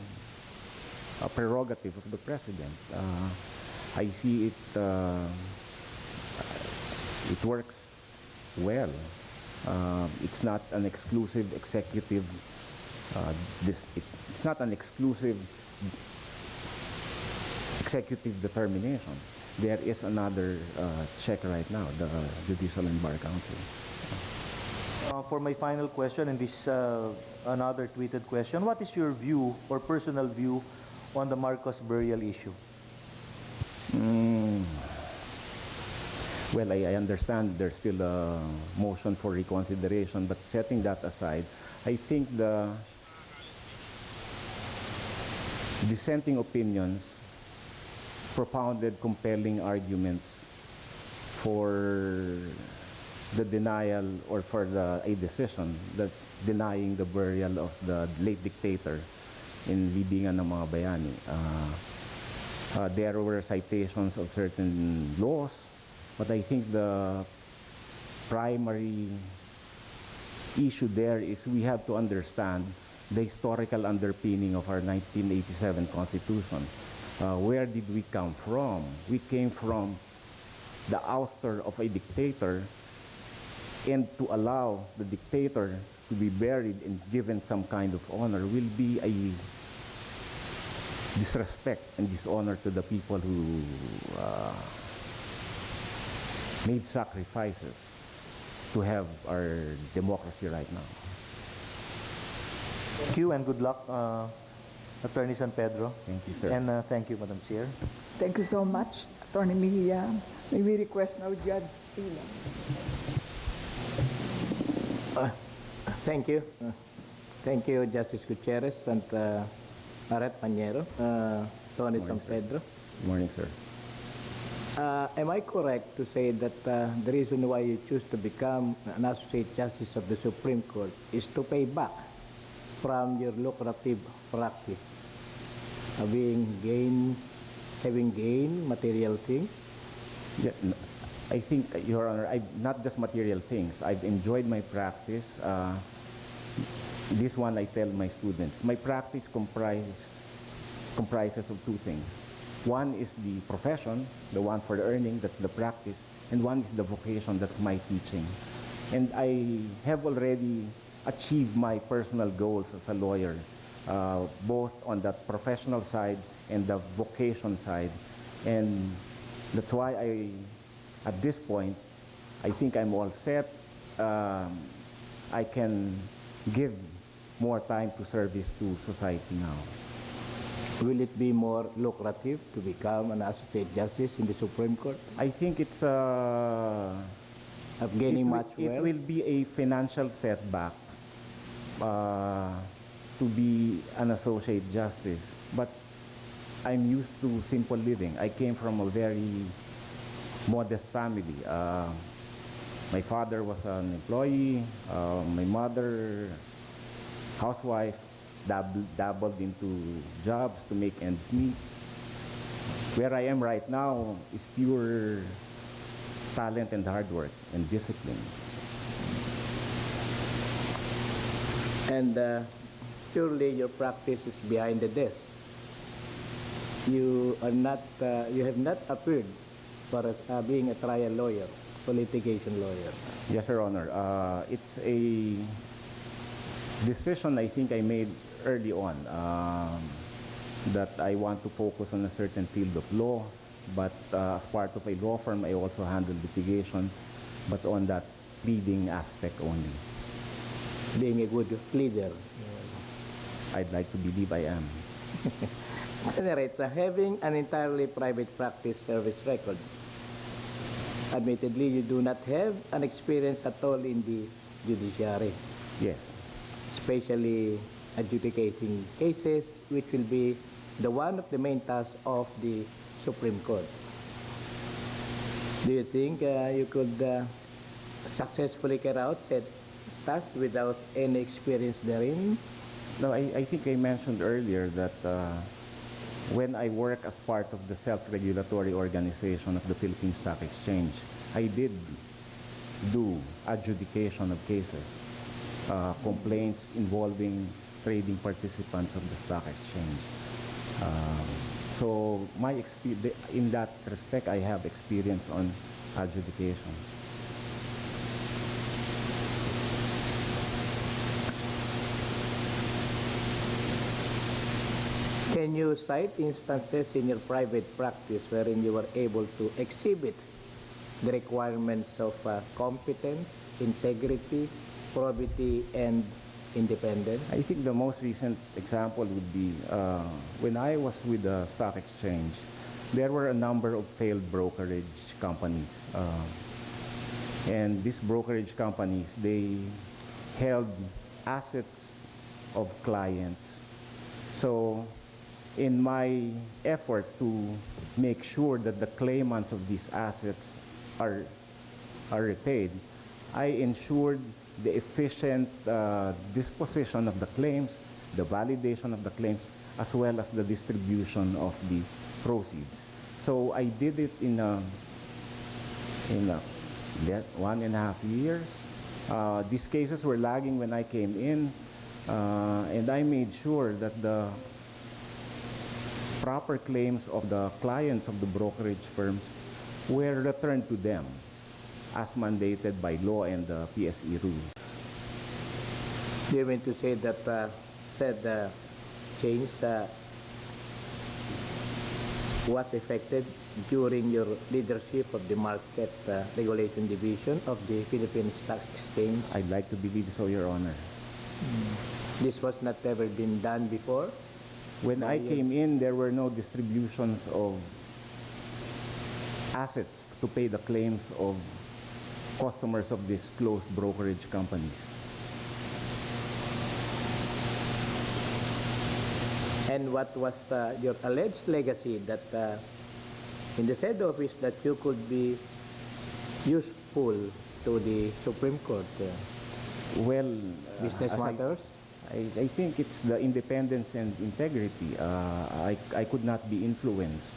prerogative of the president. I see it works well. It's not an exclusive executive. It's not an exclusive executive determination. There is another check right now, the Judicial and Bar Council. For my final question, and this another tweeted question, what is your view or personal view on the Marcos burial issue? Well, I understand there's still a motion for reconsideration, but setting that aside, I think the dissenting opinions propounded compelling arguments for the denial or for a decision that denying the burial of the late dictator in libingan ng mga bayani. There were citations of certain laws, but I think the primary issue there is we have to understand the historical underpinning of our 1987 Constitution. Where did we come from? We came from the ouster of a dictator, and to allow the dictator to be buried and given some kind of honor will be a disrespect and dishonor to the people who made sacrifices to have our democracy right now. Thank you and good luck, Attorney San Pedro. Thank you, sir. And thank you, Madam Chair. Thank you so much, Attorney Mejia. May we request now Judge Spina. Thank you. Thank you, Justice Gutierrez and Aret Pañero, Tony San Pedro. Good morning, sir. Am I correct to say that the reason why you choose to become an Associate Justice of the Supreme Court is to pay back from your lucrative practice, having gained material things? Yeah, I think, Your Honor, not just material things. I've enjoyed my practice. This one I tell my students. My practice comprises of two things. One is the profession, the one for the earning, that's the practice, and one is the vocation, that's my teaching. And I have already achieved my personal goals as a lawyer, both on the professional side and the vocation side. And That's why at this point, I think I'm all set. I can give more time to service to society now. Will it be more lucrative to become an associate justice in the Supreme Court? I think it's Of gaining much it wealth? will be a financial setback to be an associate justice. But I'm used to simple living. I came from a very modest family. My father was an employee. My mother, housewife, dabbled into jobs to make ends meet. Where I am right now is pure talent and hard work and discipline. And surely your practice is behind the desk. You are not. You have not appeared for being a trial lawyer, or litigation lawyer. Yes, Your Honor. It's a decision I think I made early on that I want to focus on a certain field of law. But as part of a law firm, I also handle litigation, but on that pleading aspect only. Being a good pleader. I'd like to believe I am. Alright, having an entirely private practice service record. Admittedly, you do not have an experience at all in the judiciary, Yes. especially adjudicating cases, which will be the one of the main tasks of the Supreme Court. Do you think you could successfully carry out said task without any experience therein? No, I think I mentioned earlier that when I work as part of the self-regulatory organization of the Philippine Stock Exchange, I did do adjudication of cases, complaints involving trading participants of the stock exchange. So in that respect, I have experience on adjudication. Can you cite instances in your private practice wherein you were able to exhibit the requirements of competence, integrity, probity, and independence? I think the most recent example would be when I was with the stock exchange, there were a number of failed brokerage companies. And these brokerage companies, they held assets of clients. So in my effort to make sure that the claimants of these assets are repaid, I ensured the efficient disposition of the claims, the validation of the claims, as well as the distribution of the proceeds. So I did it in 1.5 years. These cases were lagging when I came in, and I made sure that the proper claims of the clients of the brokerage firms were returned to them as mandated by law and the PSE rules. Do you mean to say that said change was effected during your leadership of the Market Regulation Division of the Philippine Stock Exchange? I'd like to believe so, Your Honor. This was not ever been done before? When I came in, there were no distributions of assets to pay the claims of customers of these closed brokerage companies. And what was your alleged legacy that in the said office that you could be useful to the Supreme Court? Well, Business matters? I think it's the independence and integrity. I could not be influenced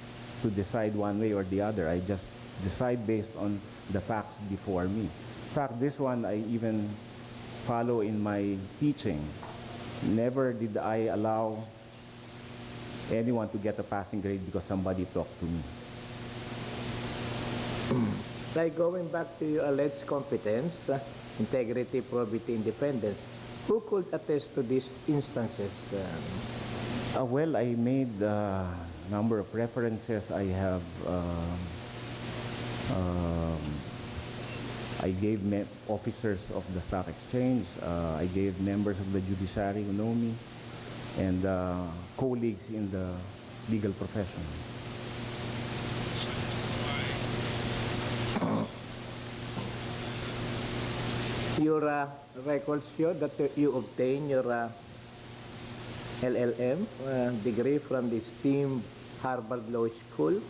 to decide one way or the other. I just decide based on the facts before me. In fact, this one I even follow in my teaching. Never did I allow anyone to get a passing grade because somebody talked to me. Like going back to your alleged competence, integrity, probity, independence, who could attest to these instances? Well, I made a number of references. I have Um, I gave officers of the stock exchange, I gave members of the judiciary who know me, and colleagues in the legal profession. Your records show that you obtained your LLM degree from the esteemed Harvard Law School.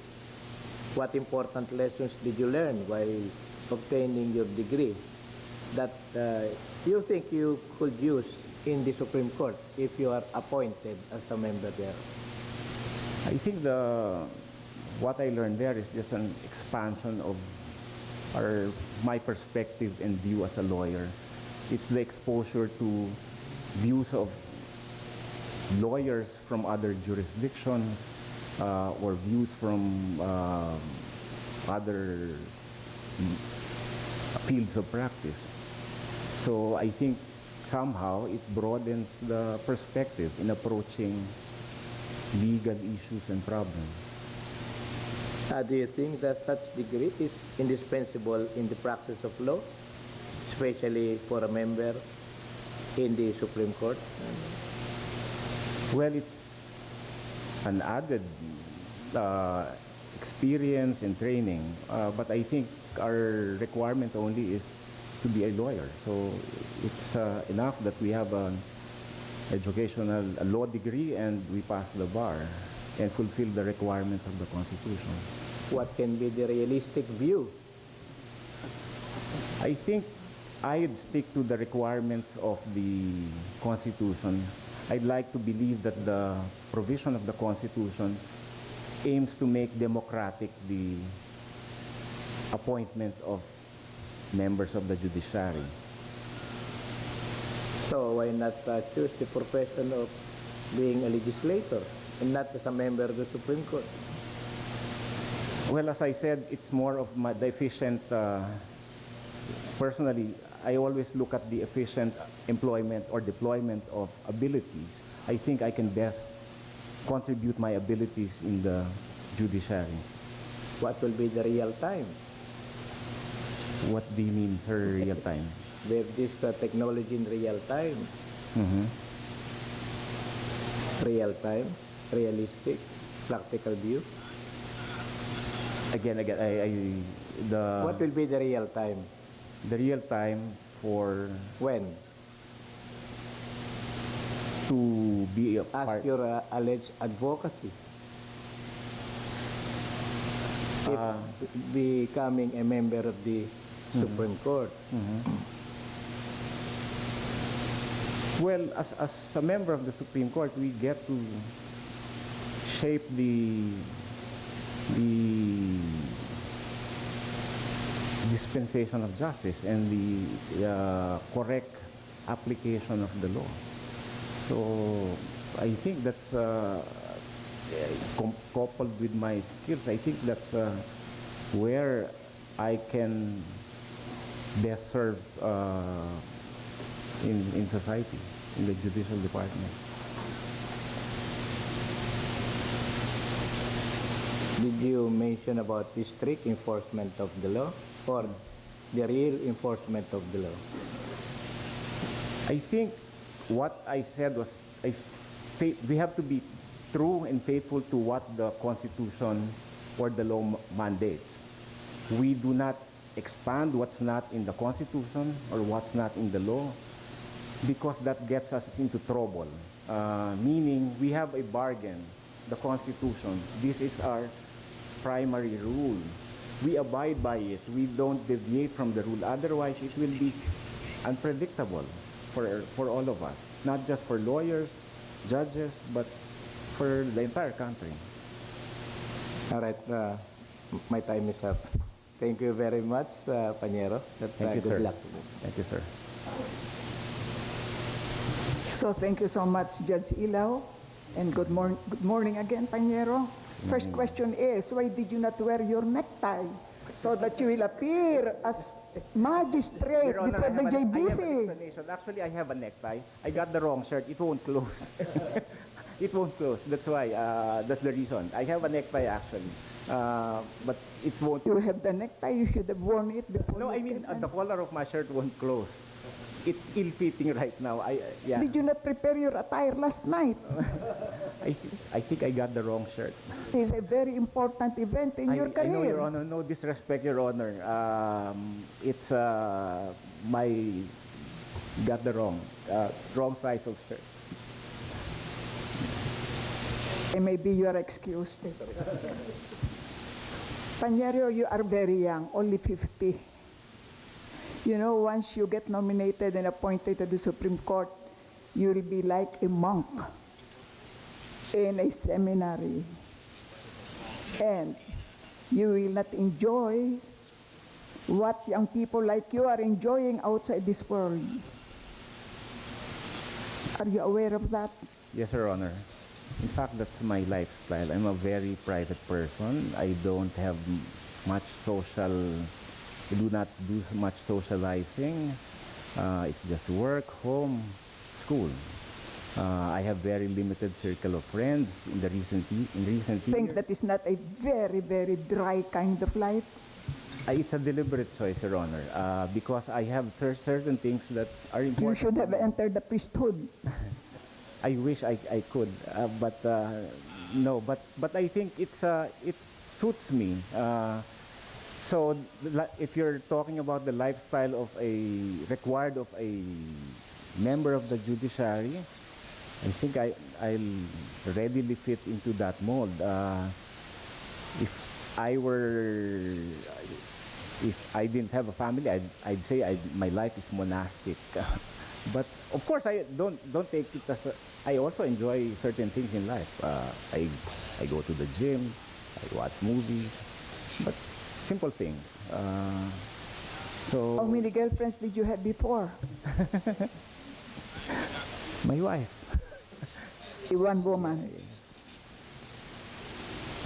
What important lessons did you learn while obtaining your degree that you think you could use in the Supreme Court if you are appointed as a member there? I think what I learned there is just an expansion of my perspective and view as a lawyer. It's the exposure to views of lawyers from other jurisdictions or views from other fields of practice. So I think somehow it broadens the perspective in approaching legal issues and problems. Do you think that such degree is indispensable in the practice of law, especially for a member in the Supreme Court? Well, it's an added experience and training, but I think our requirement only is to be a lawyer. So it's enough that we have an a law degree and we pass the bar and fulfill the requirements of the Constitution. What can be the realistic view? I think I'd stick to the requirements of the Constitution. I'd like to believe that the provision of the Constitution aims to make democratic the appointment of members of the judiciary. So why not choose the profession of being a legislator and not as a member of the Supreme Court? Well, as I said, it's more of the efficient, personally, I always look at the efficient employment or deployment of abilities. I think I can best contribute my abilities in the judiciary. What will be the real time? What do you mean, sir, real time? We have this technology in real time. Mm-hmm. Real time, realistic, practical view. Again, What will be the real time? The real time for when? To be a As part. your alleged advocacy. If becoming a member of the Supreme Court. Well, as a member of the Supreme Court, we get to shape the dispensation of justice and the correct application of the law. So I think that's coupled with my skills. I think that's where I can best serve in society, in the judicial department. Did you mention about the strict enforcement of the law or the real enforcement of the law? I think what I said was we have to be true and faithful to what the Constitution or the law mandates. We do not expand what's not in the Constitution or what's not in the law, because that gets us into trouble. Meaning we have a bargain, the Constitution. This is our primary rule. We abide by it. We don't deviate from the rule. Otherwise, it will be unpredictable for all of us, not just for lawyers, judges, but for the entire country. All right, my time is up. Thank you very much, Pañero. Thank you, good sir. luck. Thank you, sir. So thank you so much, Judge Ilaw, and good morning again, Pañero. First question is, why did you not wear your necktie so that you will appear as magistrate Your Honor, before the I have JBC? an explanation. Actually, I have a necktie. I got the wrong shirt. It won't close. It won't close. That's why. That's the reason. I have a necktie, actually. But it won't. You have the necktie, you should have worn it before. No, I you mean came in. the collar of my shirt won't close. It's ill-fitting right now. Yeah. Did you not prepare your attire last night? I think I got the wrong shirt. It is a very important event in your I career. know, Your Honor. No disrespect, Your Honor. It's got the wrong size of shirt. And maybe you are excused. Pañero, you are very young, only 50. You know, once you get nominated and appointed to the Supreme Court, you will be like a monk in a seminary. And you will not enjoy what young people like you are enjoying outside this world. Are you aware of that? Yes, Your Honor. In fact, that's my lifestyle. I'm a very private person. I don't have much I do not do much socializing. It's just work, home, school. I have very limited circle of friends in recent I think years. that is not a very, very dry kind of life. It's a deliberate choice, Your Honor, because I have certain things that are important. You should have entered the priesthood. I wish I could, but no. But I think it suits me. So if you're talking about the lifestyle of required of a member of the judiciary, I think I'll readily fit into that mold. If I didn't have a family, I'd say my life is monastic. But of course, I don't take it as I also enjoy certain things in life. I go to the gym, I watch movies, but simple things. So How many girlfriends did you have before? my wife. One woman.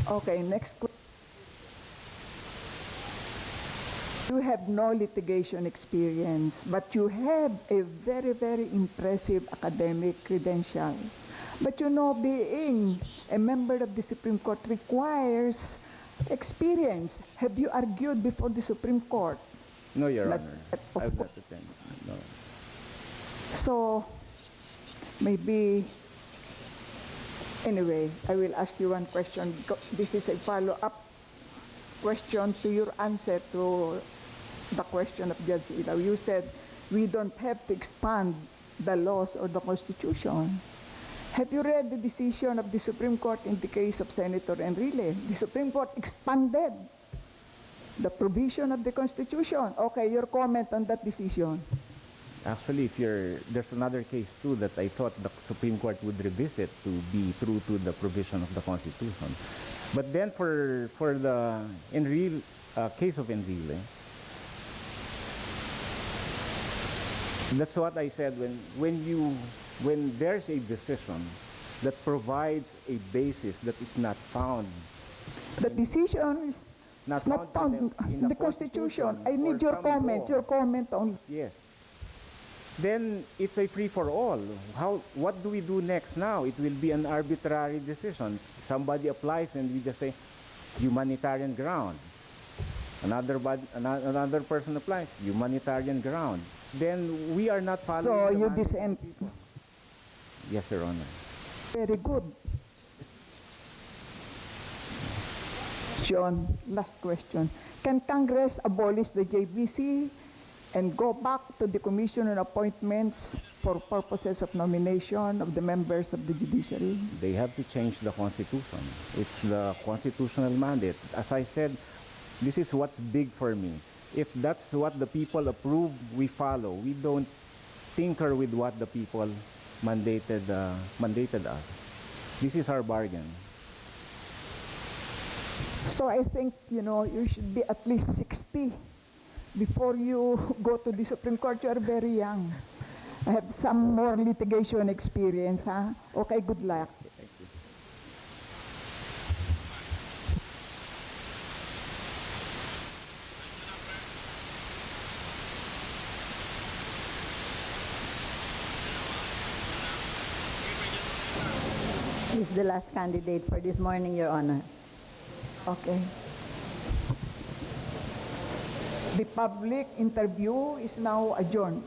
Okay, next question. You have no litigation experience, but you have a very, very impressive academic credential. But you know, being a member of the Supreme Court requires experience. Have you argued before the Supreme Court? No, Your Not- Honor. of I've course. not attended. No. So, maybe, anyway, I will ask you one question. This is a follow-up question to your answer to the question of Judge Ilaw. You said we don't have to expand the laws or the Constitution. Have you read the decision of the Supreme Court in the case of Senator Enrile? The Supreme Court expanded the provision of the Constitution. Okay, your comment on that decision. Actually, there's another case too that I thought the Supreme Court would revisit to be true to the provision of the Constitution. But then for the case of Enrile, that's what I said when there's a decision that provides a basis that is not found. The decision is it's not found in the Constitution. I need your comment. Your comment on. Yes. Then it's a free-for-all. What do we do next now? It will be an arbitrary decision. Somebody applies and we just say, humanitarian ground. Another person applies, humanitarian ground. Then we are not following So the you mandate of dissent. the people. Yes, Your Honor. Very good. John, last question. Can Congress abolish the JBC and go back to the Commission on Appointments for purposes of nomination of the members of the judiciary? They have to change the Constitution. It's the constitutional mandate. As I said, this is what's big for me. If that's what the people approve, we follow. We don't tinker with what the people mandated us. This is our bargain. So I think, you should be at least 60 before you go to the Supreme Court. You are very young. I have some more litigation experience, huh? Okay, good luck. Thank you. He's the last candidate for this morning, Your Honor. Okay. The public interview is now adjourned.